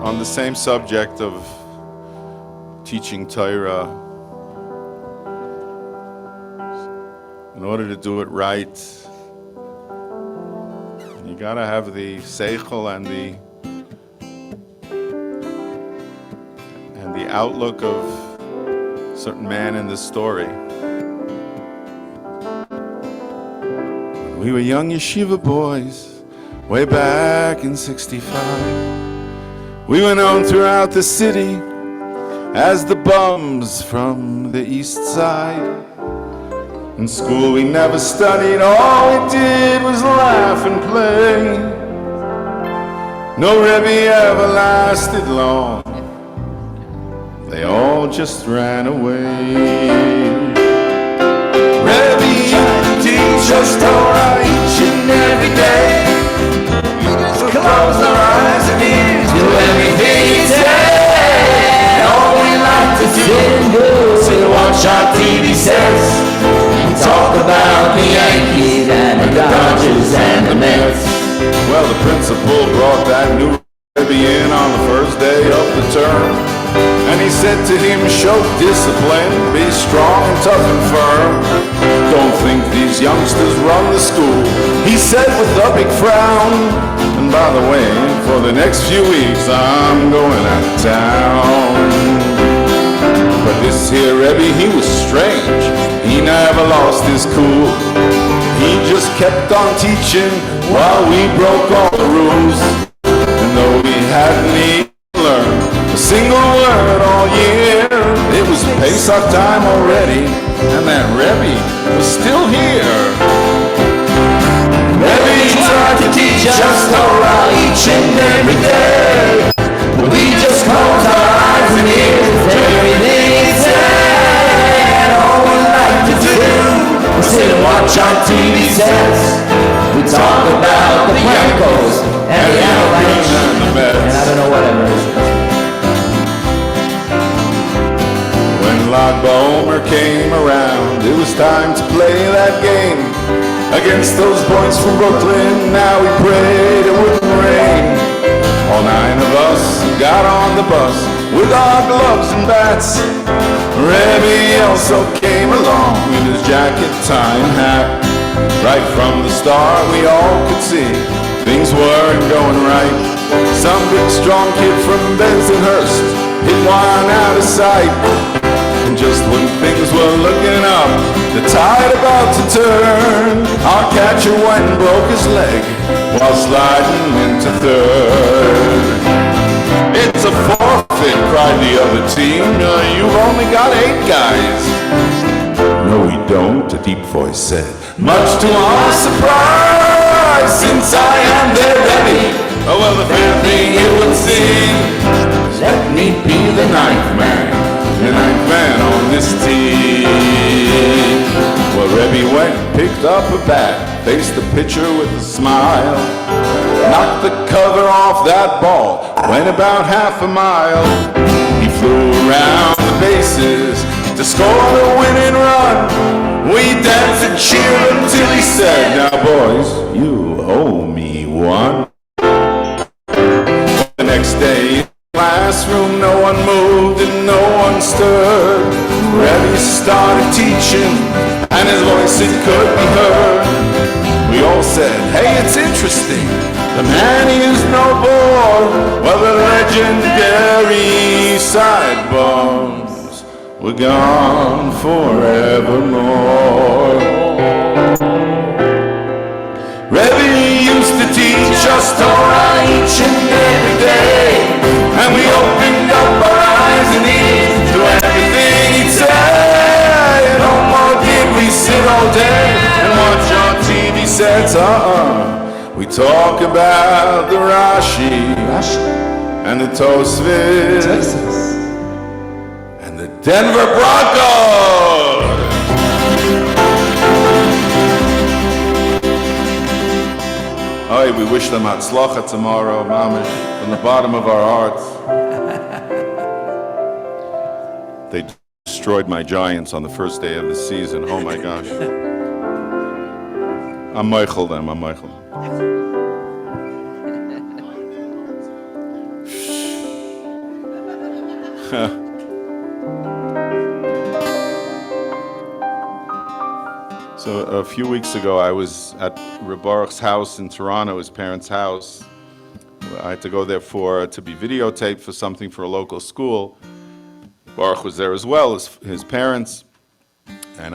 On the same subject of teaching Torah, in order to do it right, you gotta have the seichel and the outlook of a certain man in this story. When we were young yeshiva boys, way back in '65. We went on throughout the city as the bums from the east side. In school we never studied, all we did was laugh and play. No Rebbe ever lasted long, they all just ran away. Rebbe teach us Torah each and every day. We just close our eyes and ears to everything he said. All we like to do is watch our TV sets and talk about the Yankees and the Dodgers and the Mets. Well, the principal brought that new Rebbe in on the first day of the term, and he said to him, show discipline, be strong and tough and firm. Don't think these youngsters run the school, he said with a big frown. And by the way, for the next few weeks I'm going out of town. But this here Rebbe, he was strange, he never lost his cool. He just kept on teaching while we broke all the rules. And though we hadn't even learned a single word all year, it was Pesach time already, and that Rebbe was still here. Rebbe tried to teach us Torah each and every day, but we just closed our eyes and ears to everything he said. All we like to do is sit and watch on TV sets. We talk about the Broncos and the Avalanche and the Mets, and I don't know whatever it is. When Lag BaOmer came around, it was time to play that game against those boys from Brooklyn. Now we prayed it wouldn't rain. All 9 of us got on the bus with our gloves and bats. Rebbe also came along in his jacket, tie and hat. Right from the start we all could see things weren't going right. Some big strong kid from Bensonhurst hit one out of sight. And just when things were looking up, the tide about to turn, our catcher went and broke his leg while sliding into third. It's a forfeit, cried the other team. You've only got 8 guys. No, we don't, a deep voice said. Much to our surprise, since I am there ready. Oh, well, the fair thing you would see. Let me be the 9th man, the 9th man on this team. Well, Rebbe went, picked up a bat, faced the pitcher with a smile, knocked the cover off that ball, went about half a mile. He flew around the bases to score the winning run. We danced and cheered until he said, now boys, you owe me one. The next day in the classroom, no one moved and no one stirred. Rebbe started teaching and his voice it could be heard. We all said, hey, it's interesting, the man he is no bore. Well, the legendary sideburns were gone forevermore. Rebbe used to teach us Torah each and every day, and we opened up our eyes and ears to everything he'd say. No more did we sit all day and watch on TV sets. We talk about the Rashi and the Tosfos and the Denver Broncos. Oh, we wish them hatzlacha tomorrow, mamish, from the bottom of our hearts. They destroyed my Giants on the first day of the season. Oh my gosh. I'm Michael them, I'm Michael. So a few weeks ago, I was at Reb Baruch's house in Toronto, his parents' house. I had to go there to be videotaped for something for a local school. Baruch was there as well as his parents. And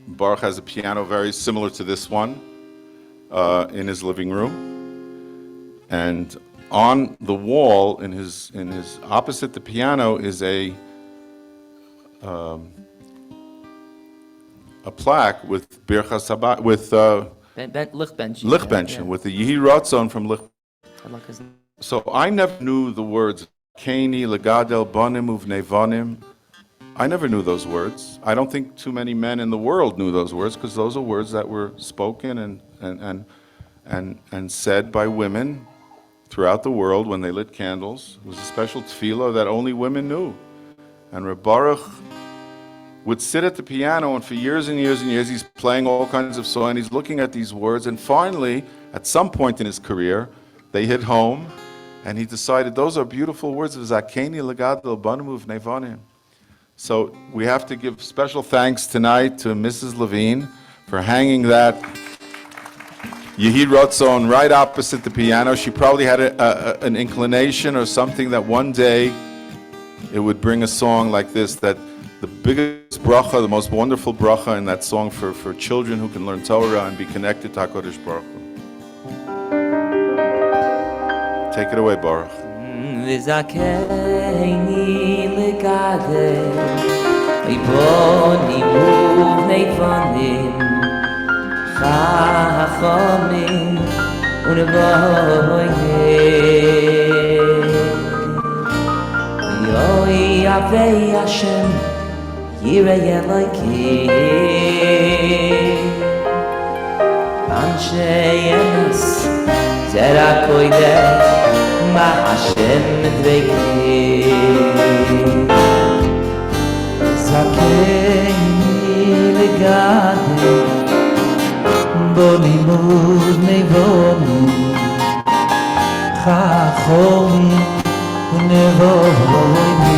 Baruch has a piano very similar to this one in his living room. And on the wall, in his opposite the piano, is a plaque with Birchas Haba, with Lichbenchen, with the Yehi Ratzon from Lich. So I never knew the words Keni Legadel Banim Uvnevanim. I never knew those words. I don't think too many men in the world knew those words, because those are words that were spoken and said by women throughout the world when they lit candles. It was a special tefillah that only women knew. And Reb Baruch would sit at the piano, and for years and years and years, he's playing all kinds of songs, and he's looking at these words, and finally, at some point in his career, they hit home, and he decided those are beautiful words of Zakeni Legadol Banim Uvnevanim. So we have to give special thanks tonight to Mrs. Levine for hanging that Yehi Ratzon right opposite the piano. She probably had an inclination or something that one day it would bring a song like this, that the biggest bracha, the most wonderful bracha in that song for children who can learn Torah and be connected to HaKadosh Baruch Hu. Take it away, Baruch. Yirei Elokim Anshe Emes Zera Kodesh Ma Hashem Dvekim Zakeni Legade Bolimud Nevonu Chachomi Unevoimi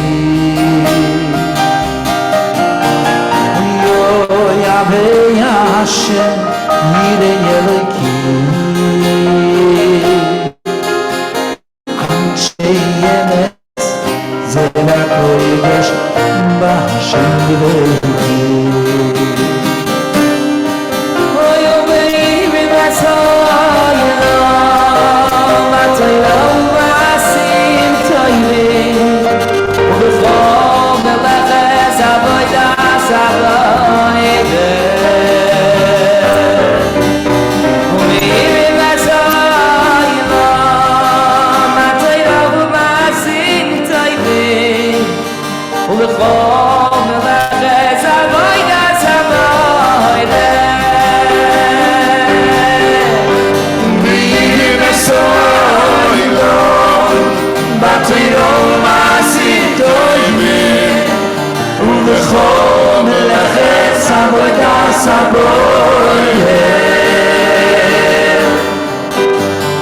Yahweh Hashem, Yirei Elokim, Anshe Emes, Zera Kodesh, B'Hashem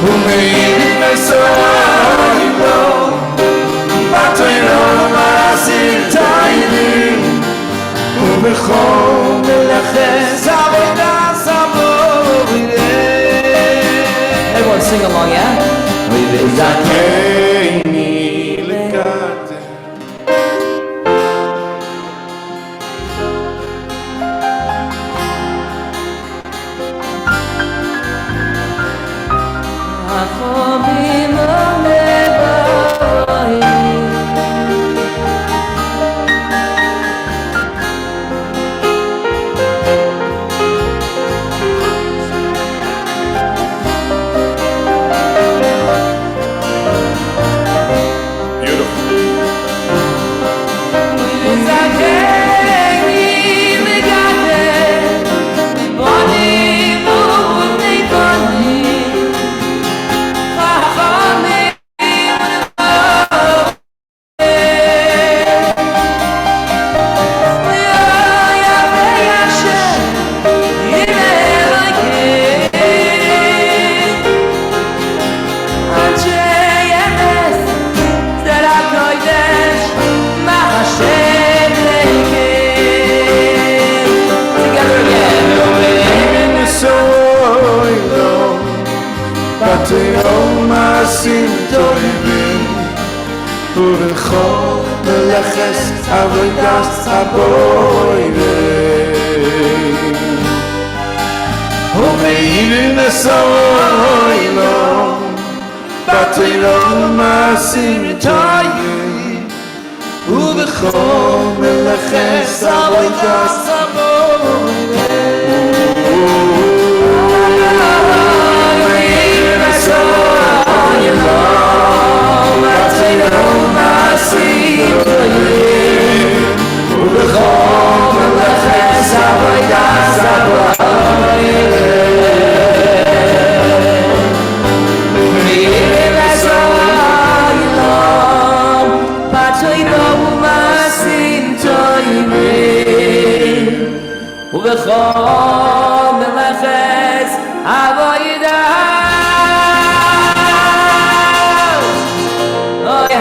ומאיר מסוינו בתוינו מעשים טובים ובכל מלאכת עבודה סבורית. Everyone sing along, yeah? זכני לקדם החומים המבואים וזכני לגדל בונים ובני בנים חכמים ויהיה וישב הנה אלוהים אנשי אמס צל הקודש מה השם אלוהים. Together again. מסוינו בתוינו מעשים טובים ובכל מלאכת עבודה סבורית. ומאיר מסוינו בתוינו מעשים טובים ובכל מלאכת עבודה סבורית. ובכל מלאכת עבודה אוי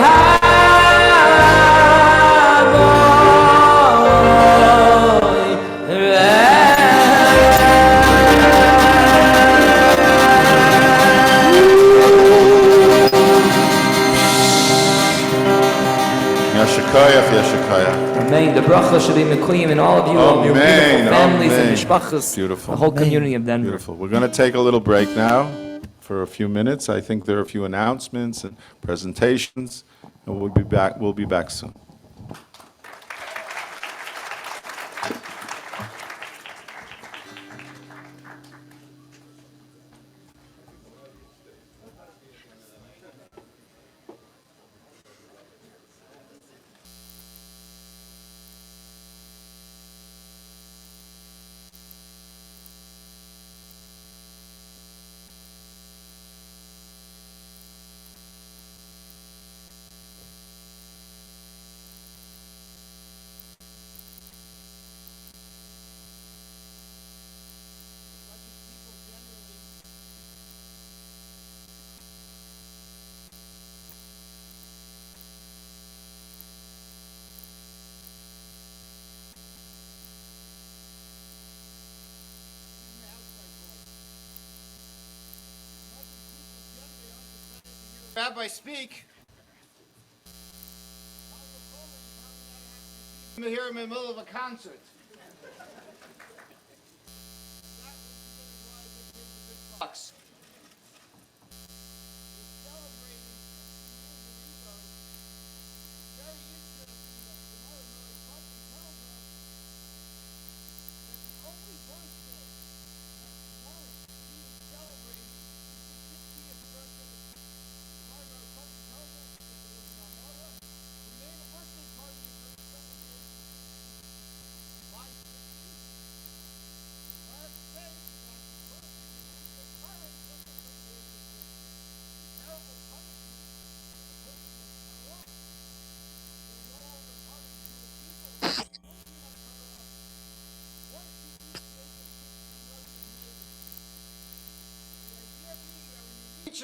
Yashikoyach, Yashikoyach. Amen. The bracha should be McQueen and all of you, all of your beautiful families and mishpachas, Beautiful. the whole community of Denver. Beautiful. We're going to take a little break now for a few minutes. I think there are a few announcements and presentations, and we'll be back. We'll be back soon. Rabbi speak. I'm here in the middle of a concert. Bucks.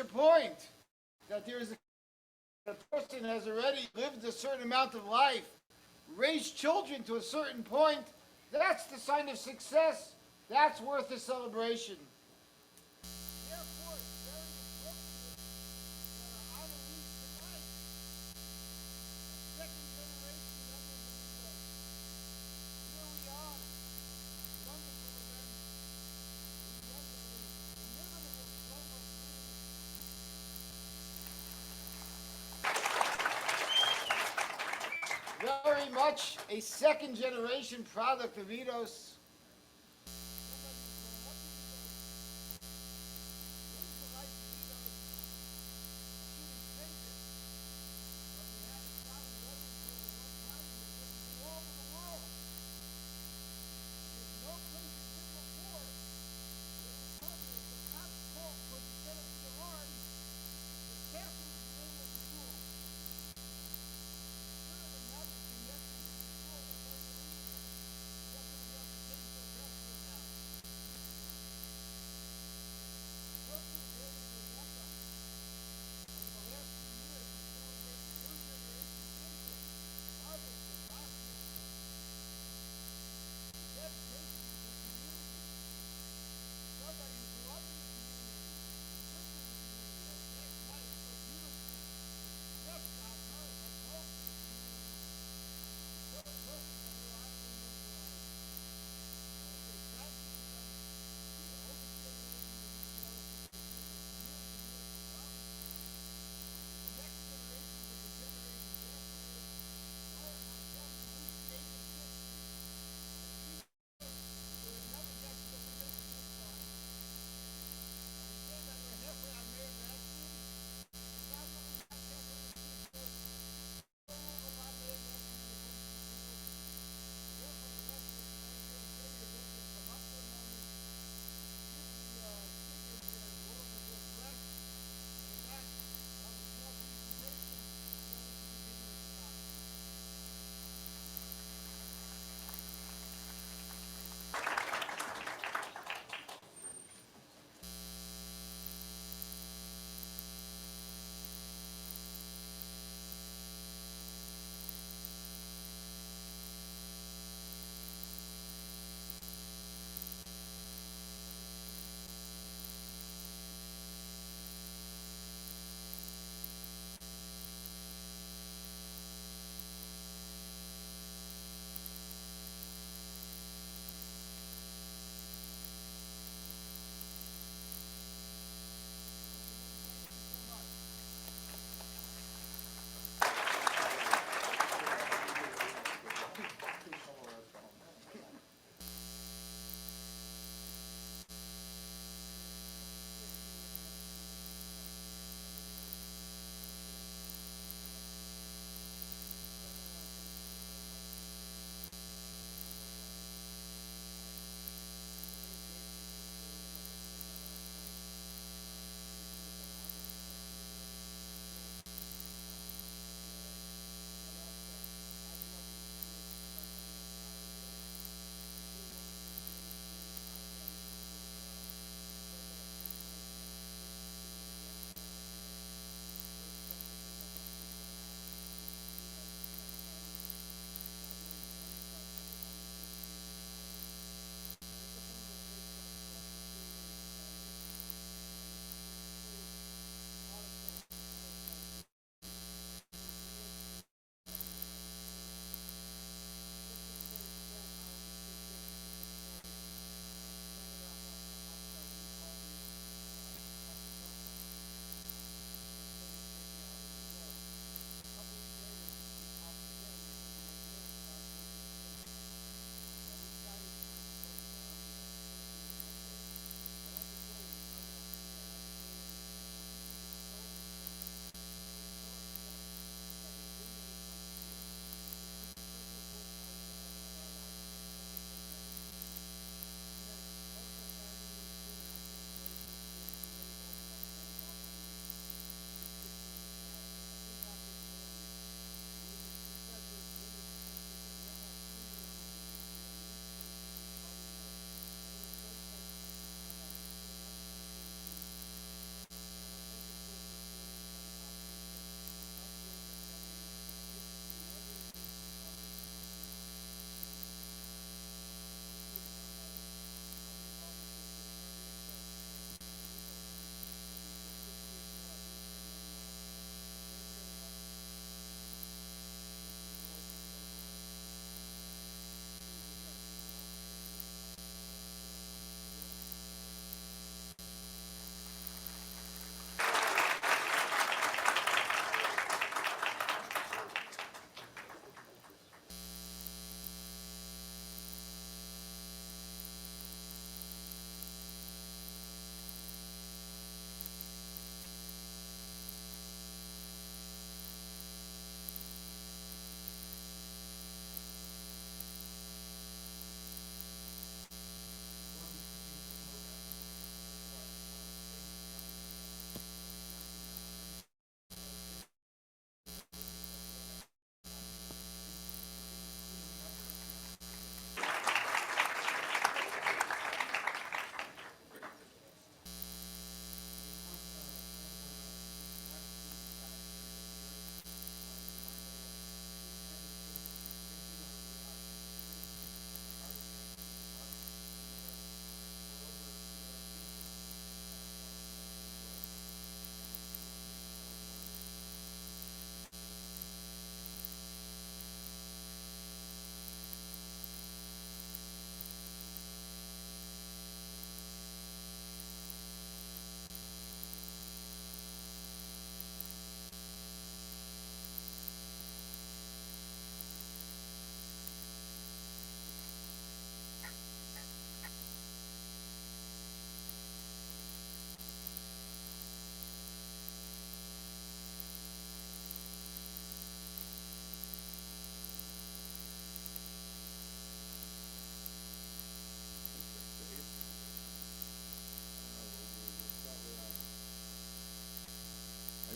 your point that there is a person has already lived a certain amount of life, raised children to a certain point, that's the sign of success. That's worth the celebration. Therefore, it's very appropriate that our honorees tonight, second generation members of the church. Here we are, wonderful event, inimitable flow of food. Very much a second generation product of Eidos.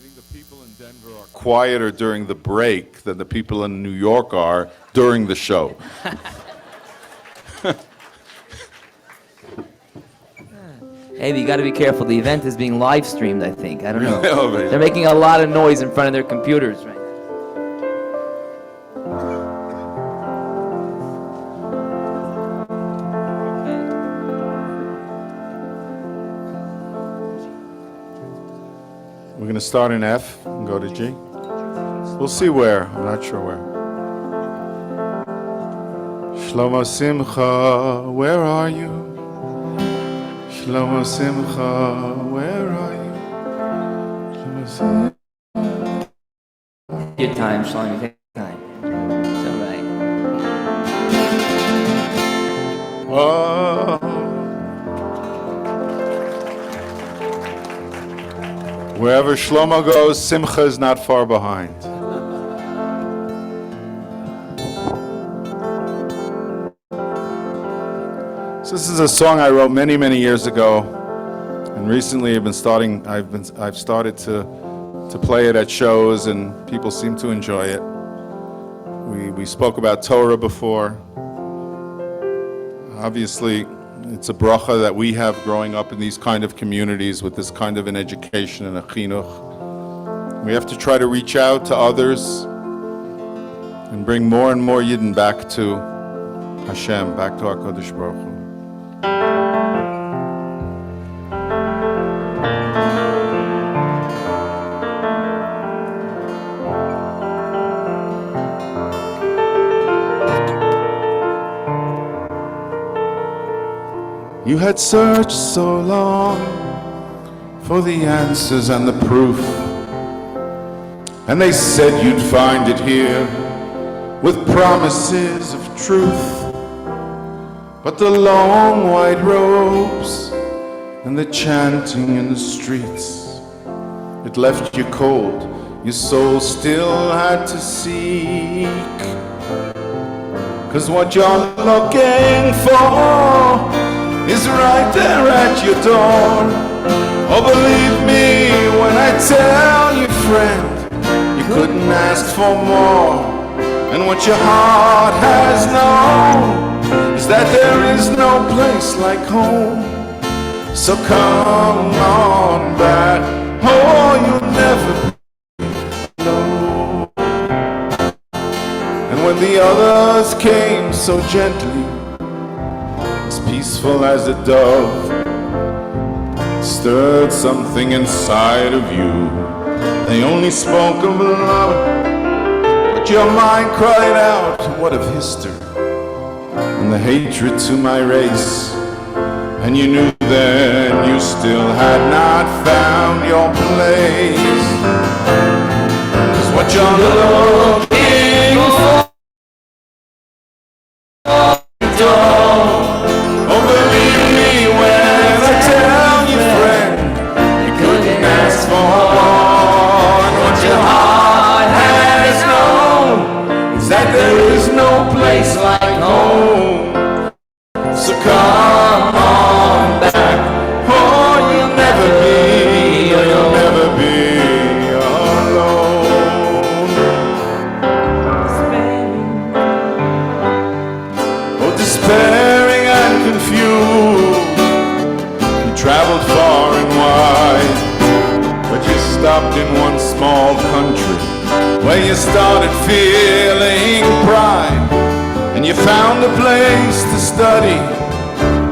think the people in Denver are quieter during the break than the people in New York are during the show. Hey, you got to be careful. The event is being live streamed, I think. I don't know. Oh, really? They're making a lot of noise in front of their computers right now. We're going to start in F and go to G. We'll see where. I'm not sure where. Shlomo Simcha, where are you? Shlomo Simcha, where are you? Shlomo Simcha. Your time, Shlomo. Take your time. It's all right. Oh. Wherever Shlomo goes, Simcha is not far behind. So this is a song I wrote many, many years ago, and recently I've started to play it at shows, and people seem to enjoy it. We spoke about Torah before. Obviously, it's a bracha that we have growing up in these kind of communities with this kind of an education and a chinuch. We have to try to reach out to others and bring more and more Yidden back to Hashem, back to HaKadosh Baruch Hu. You had searched so long for the answers and the proof, and they said you'd find it here with promises of truth. But the long white robes and the chanting in the streets, it left you cold. Your soul still had to seek, 'cause what you're looking for is right there at your door. Oh, believe me when I tell you, friend, you couldn't ask for more. And what your heart has known is that there is no place like home. So come on back, oh, you'll never know. And when the others came so gently, as peaceful as a dove, it stirred something inside of you. They only spoke of love, but your mind cried out, what of history and the hatred to my race? And you knew then you still had not found your place. 'Cause what you're looking for, oh, believe me when I tell you, friend, you couldn't ask for more. And what your heart has known is that there is no place like home. So come on back, oh, you'll never be alone. Oh, despairing and confused, you traveled far and wide, but you stopped in one small country where you started feeling pride. And you found a place to study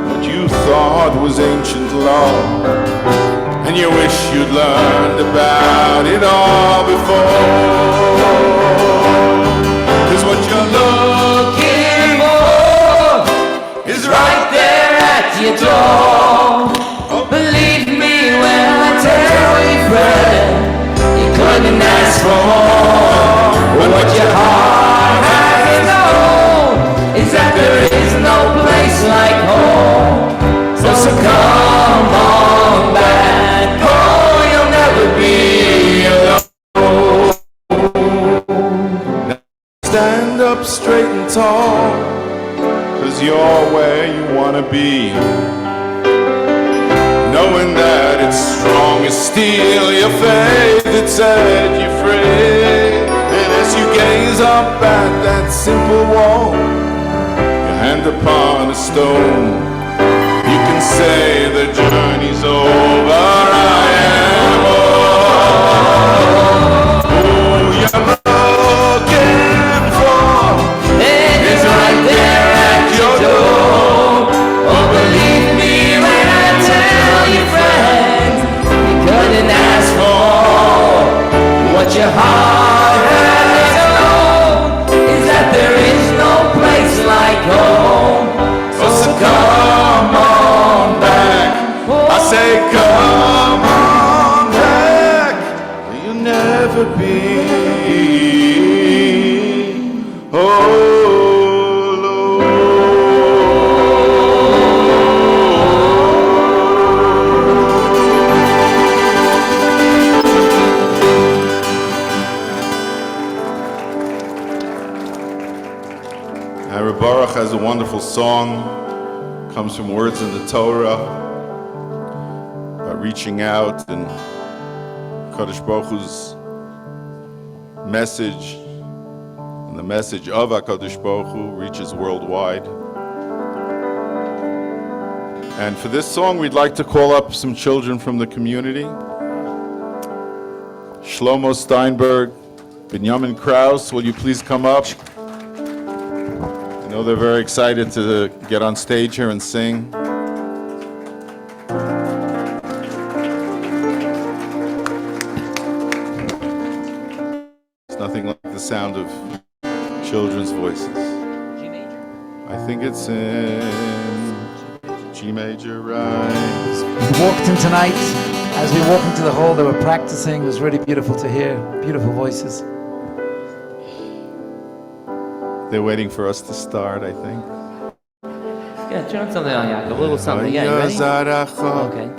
what you thought was ancient law, and you wish you'd learned about it all before. 'Cause what you're looking for is right there at your door. Oh, believe me when I tell you, friend, you couldn't ask for more. But what your heart has known is that there is no place like home. So come on back, oh, you'll never be alone. Now stand up straight and tall, 'cause you're where you want to be, knowing that it's strong as steel, your faith that set you free. And as you gaze up at that simple wall, your hand upon a stone, you can say the journey's over. I am all you're looking for is right there at your door. Oh, believe me when I tell you, friend, you couldn't ask for what your heart has known, is that there is no place like home. So come on back. I say come on back. You'll never be Ira Baruch has a wonderful song, comes from words in the Torah, about reaching out, and Kadosh Baruch Hu's message, and the message of HaKadosh Baruch Hu reaches worldwide. And for this song, we'd like to call up some children from the community. Shlomo Steinberg, Benjamin Kraus, will you please come up? I know they're very excited to get on stage here and sing. It's nothing like the sound of children's voices. G major. I think it's in G major, right? We walked in tonight. As we walked into the hall, they were practicing. It was really beautiful to hear. Beautiful voices. They're waiting for us to start, I think. Yeah, turn something on, Yaakov. A little something. Yeah, you ready? Okay.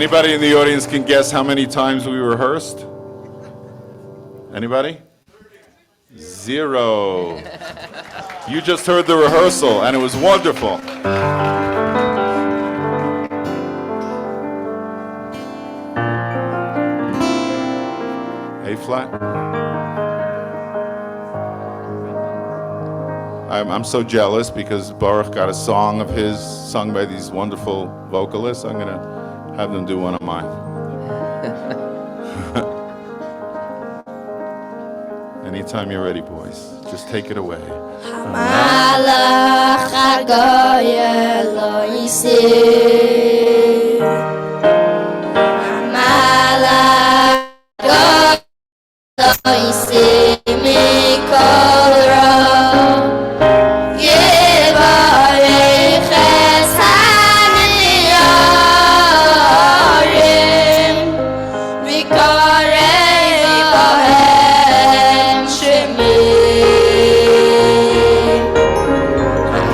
Anybody in the audience can guess how many times we rehearsed? Anybody? 0. You just heard the rehearsal, and it was wonderful. A flat. I'm so jealous because Baruch got a song of his sung by these wonderful vocalists. I'm gonna have them do one of mine. Anytime you're ready, boys, just take it away. Malach hagoyel lo yisir. Malach hagoyel lo yisir mikol ra. Yevarech es haniyarim v'karei bohem shemi.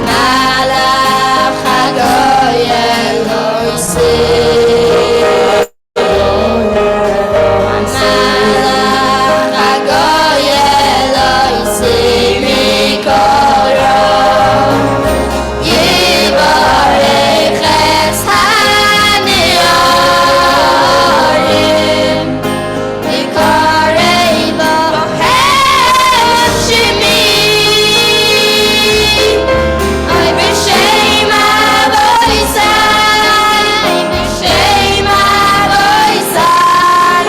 Malach hagoyel lo yisir. Malach hagoyel lo yisir mikol ra. Yevarech es haniyarim v'karei bohem shemi. Ay b'shem avoisai, b'shem avoisai,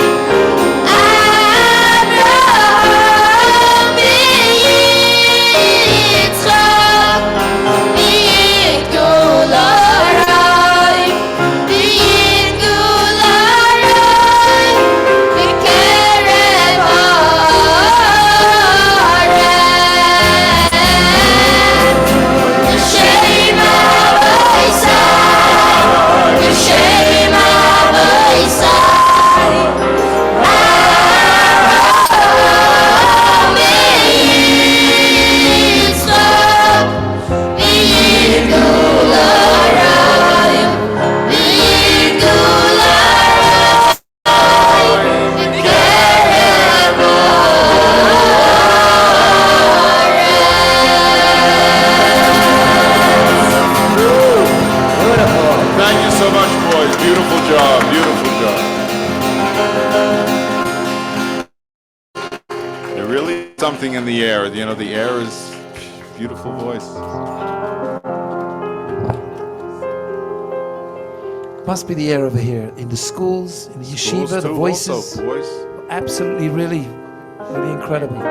Avraham v'Yitzchak, v'Yigdularai, v'Yigdularai, v'kerev haaretz. B'shem avoisai, b'shem avoisai, Avraham v'Yitzchak, v'Yigdularai, v'Yigdularai, v'kerev Thank you so much, boys. Beautiful job, beautiful job. There really is something in the air. You know, the air is beautiful voice. Must be the air over here in the schools, in the yeshiva, Schools the too, voices. also, boys. Absolutely, really incredible.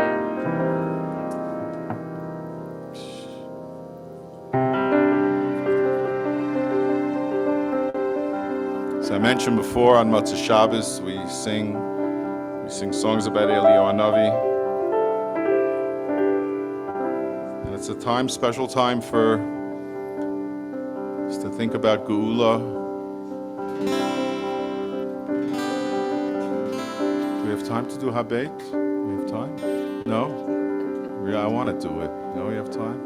As I mentioned before, on Motzei Shabbos, we sing songs about Eliyahu Hanavi. And it's a time, special time for us to think about Geula. Do we have time to do Habet? We have time? No? I want to do it. No, we have time?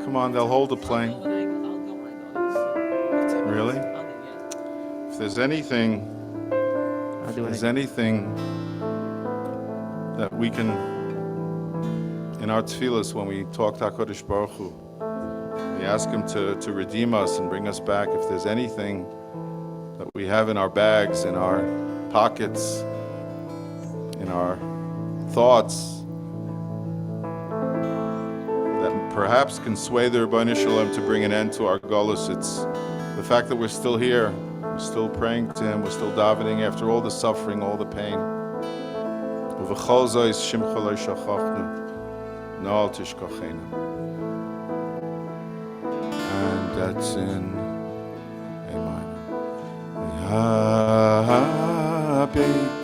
Come on, they'll hold the plane. Really? If there's anything that we can, in our tefillas, when we talk to HaKadosh Baruch Hu, we ask Him to redeem us and bring us back. If there's anything that we have in our bags, in our pockets, in our thoughts, that perhaps can sway the Rebbeinu Shalom to bring an end to our galus, it's the fact that we're still here. We're still praying to Him, we're still davening after all the suffering, all the pain. Uv'chol zois shimcha lo shachachnu, no'al tishkochenu. And that's in A minor. Habet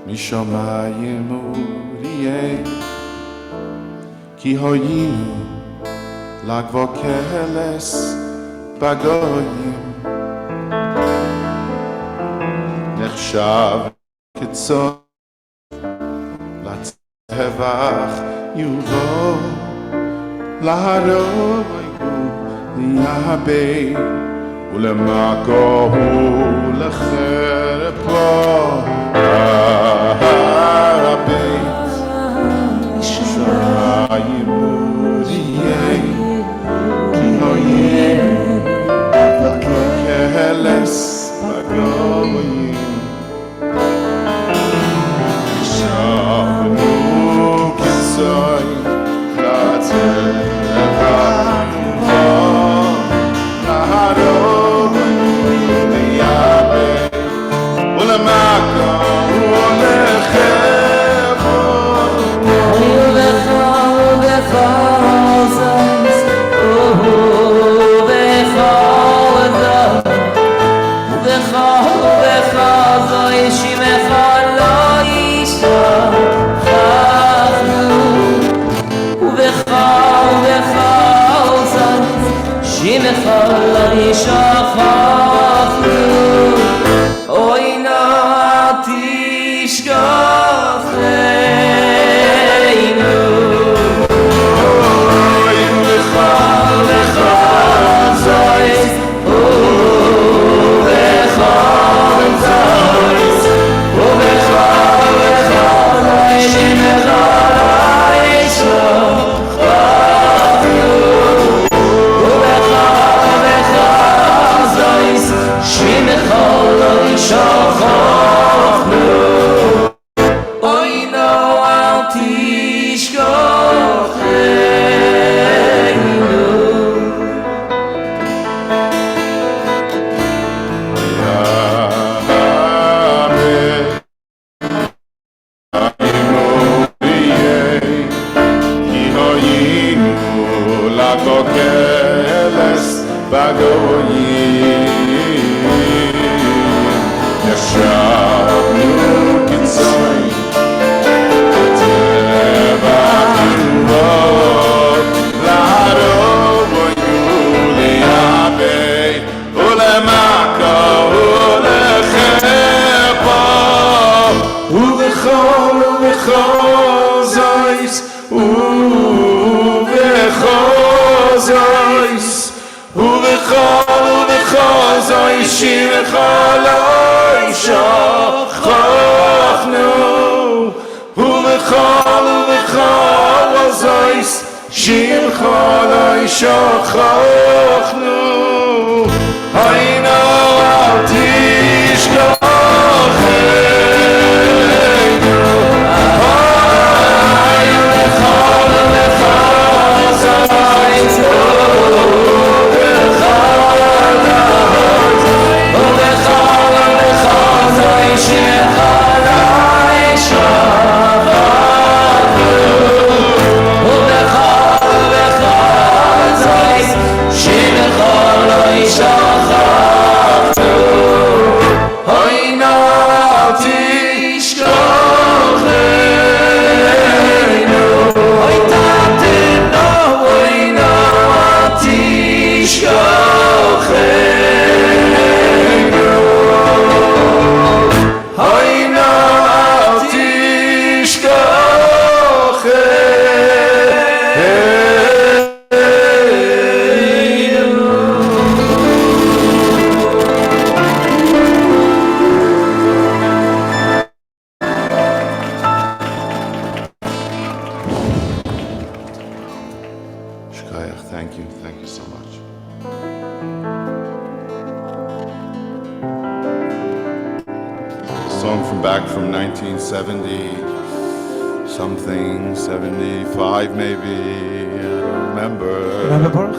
mishamayim uriyeh, ki hoyinu lagvo keles bagoyim. נחשב כצאן לצבח יובו להרוג ליהבה ולמקו הוא לחרפה הבית שמים מודיעי כי הויים כהלס בגויים שבנו כצוי לצבע להרוג ויאבד ולמקו ולחרפה Oy na tishkachenu Oy lecha lecha zayis lecha zayis lecha lecha zayis lecha Thank you so much. A song back from 1970 something, 75 maybe, I don't remember. Remember, Baruch?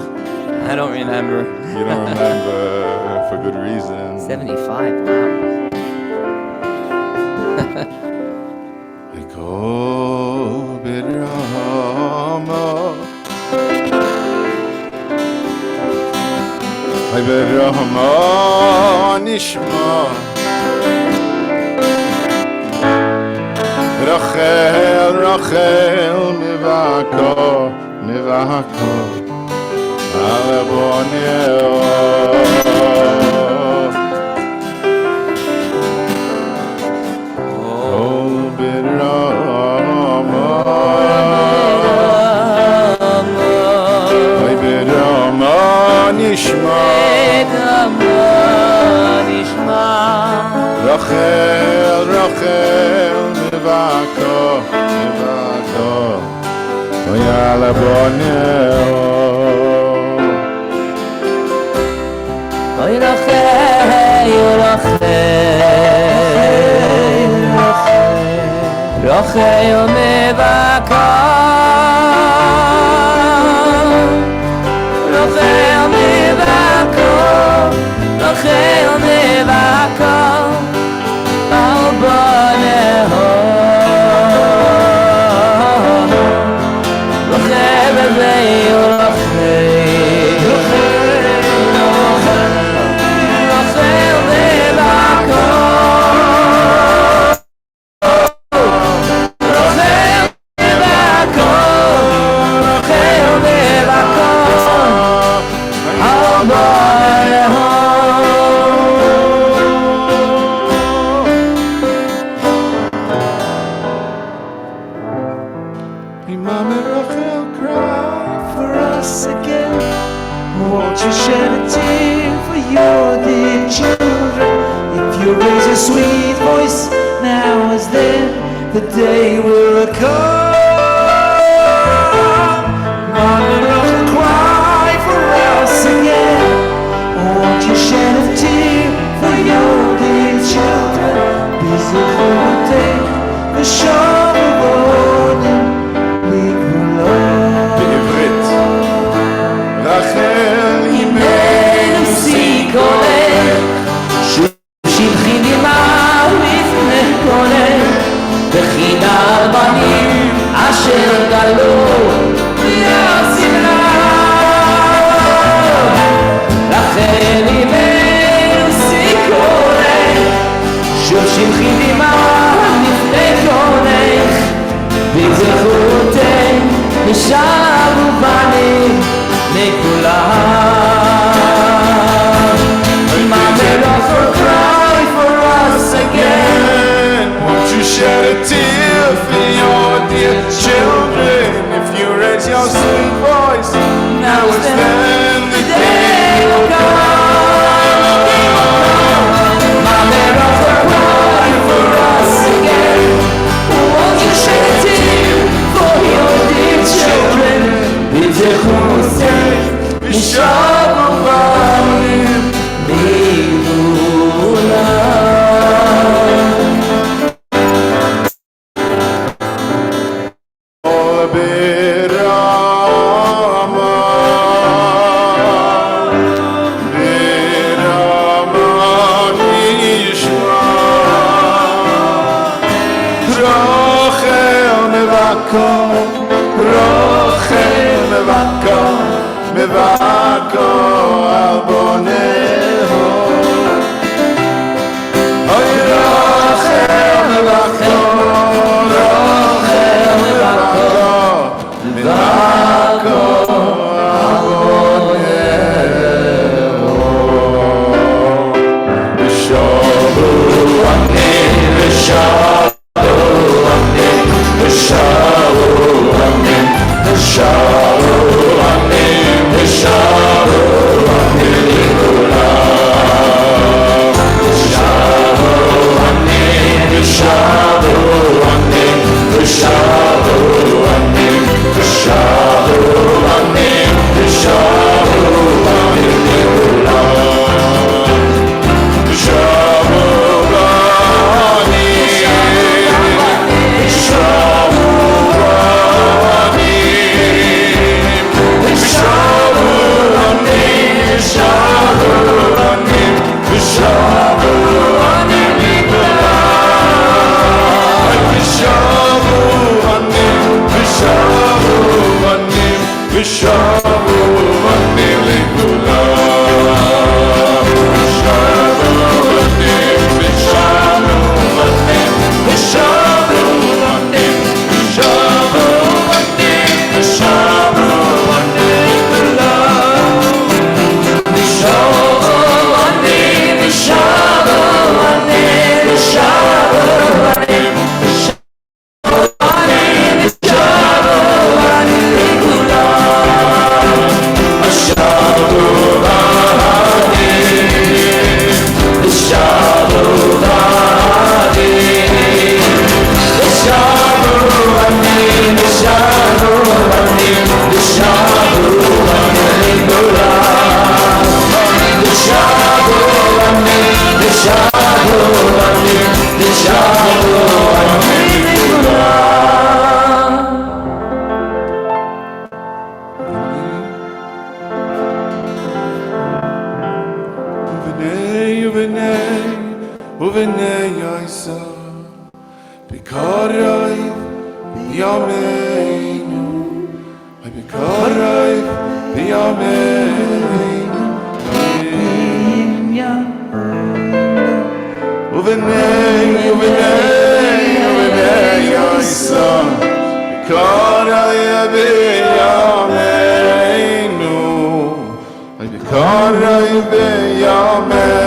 I don't remember. You don't remember, for good reason. 75, wow. Eko birama Ay birama nishma Rachel, Rachel mivako Ale boneo נשמע Rachel, Rachel, Mevako, Mevako, Oyala Boneo. Oy Rachel, Rachel, Rachel Mevaka, Rachel Mevaka, Rachel Mevaka, Al Boneo. Rachel, Mama Rachel, cry for us again. Won't you shed a tear for your dear children? If you raise a sweet voice, now is then the day will come. Mama Rachel, cry for us again. Won't you shed a tear for your dear children? Bizuchote, v'shavavonim. בעברית. רחל אימנו סיכונך, שבחי דמעה לפני קונך, וכי נער בנים אשר גלו מהשמלה. רחל אימנו סיכונך, שבחי דמעה לפני קונך, בזכותך נשארו בנים לכולם. Mama Rachel, cry for us again. Won't you shed a tear for your dear children? If you raise your sweet voice, now is then the day will come. Mama Rachel, cry for us again. Won't you shed a tear for your dear children? בזכותך נשארו בנים לכולם. all Birama, Birama Nishma, Rachel Mevako, Rachel Mevako, Mevako al Boneo. Oy Rachel Mevako, Rachel Mevako, Mevako al Boneo. V'shavu ani, v'shavu ani, v'shavu ani, v'shavu ani, v'shavu ani l'kulam. V'shavu ani, v'shavu ani, v'shavu ani, v'shavu ani, v'shavu ani l'kulam. V'shavu ani, Asa Bikorai Biyameinu Bikorai Biyameinu Uvenei Asa Bikorai Biyameinu Bikorai Biyameinu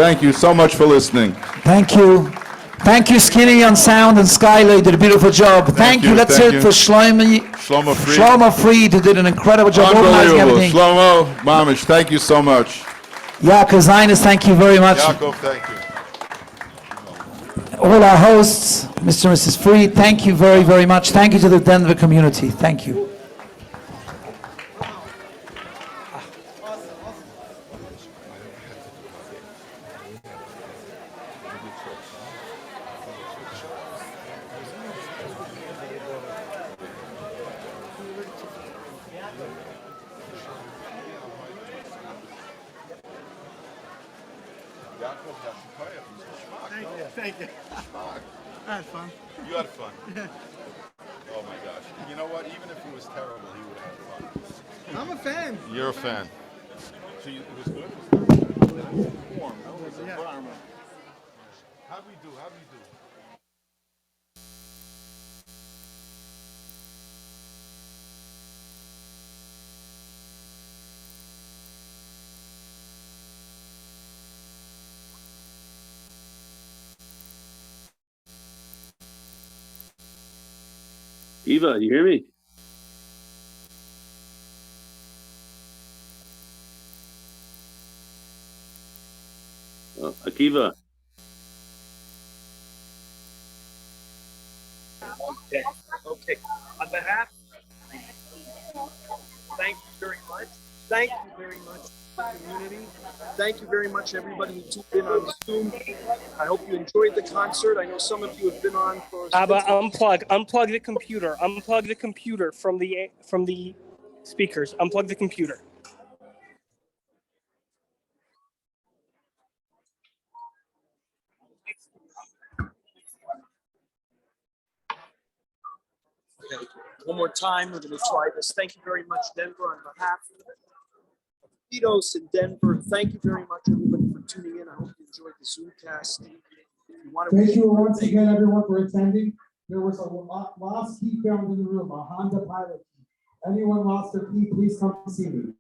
Thank you so much for listening. Thank you. Thank you, Skinny on sound and Skylight did a beautiful job. Thank you. Let's hear it for Shlomo Fried, who did an incredible job organizing everything. Shlomo, Mamish, thank you so much. Yaakov Zainis, thank you very much. Yaakov, thank you. All our hosts, Mr. and Mrs. Fried, thank you very, very much. Thank you to the Denver community. Thank you. Thank you. I had fun. You had fun. Oh my gosh. You know what? Even if he was terrible, he would have fun. I'm a fan. You're a fan. So it was good? It was warm. No? It was Yeah. environment. How we do? Eva, you hear me? Akiva. Okay. Okay. On behalf, thank you very much. Thank you very much, community. Thank you very much, everybody who tuned in on Zoom. I hope you enjoyed the concert. I know some of you have been on for. Abba, unplug the computer. Unplug the computer from the speakers. Unplug the computer. Okay. One more time, we're going to try this. Thank you very much, Denver, on behalf of Vitos in Denver. Thank you very much, everybody, for tuning in. I hope you enjoyed the Zoomcast. If you want to Thank you once again, everyone, for attending. There was a lost key found in the room, a Honda Pilot key. Anyone lost their key, please come see me.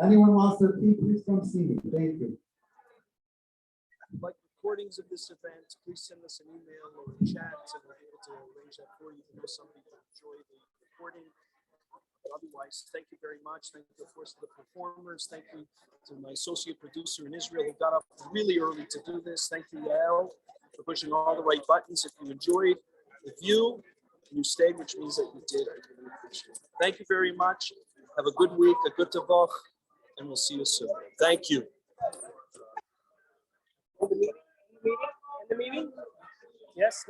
Anyone lost their key, please come see me. Thank you. If you'd like recordings of this event, please send us an email or a chat, and we'll be able to arrange that for you. I know some people enjoy the recording. But otherwise, thank you very much. Thank you, of course, to the performers. Thank you to my associate producer in Israel who got up really early to do this. Thank you, Yael, for pushing all the right buttons. If you enjoyed the view, you stayed, which means that you did. I really appreciate it. Thank you very much. Have a good week, a good tavoch, and we'll see you soon. Thank you. In the meeting? Yes.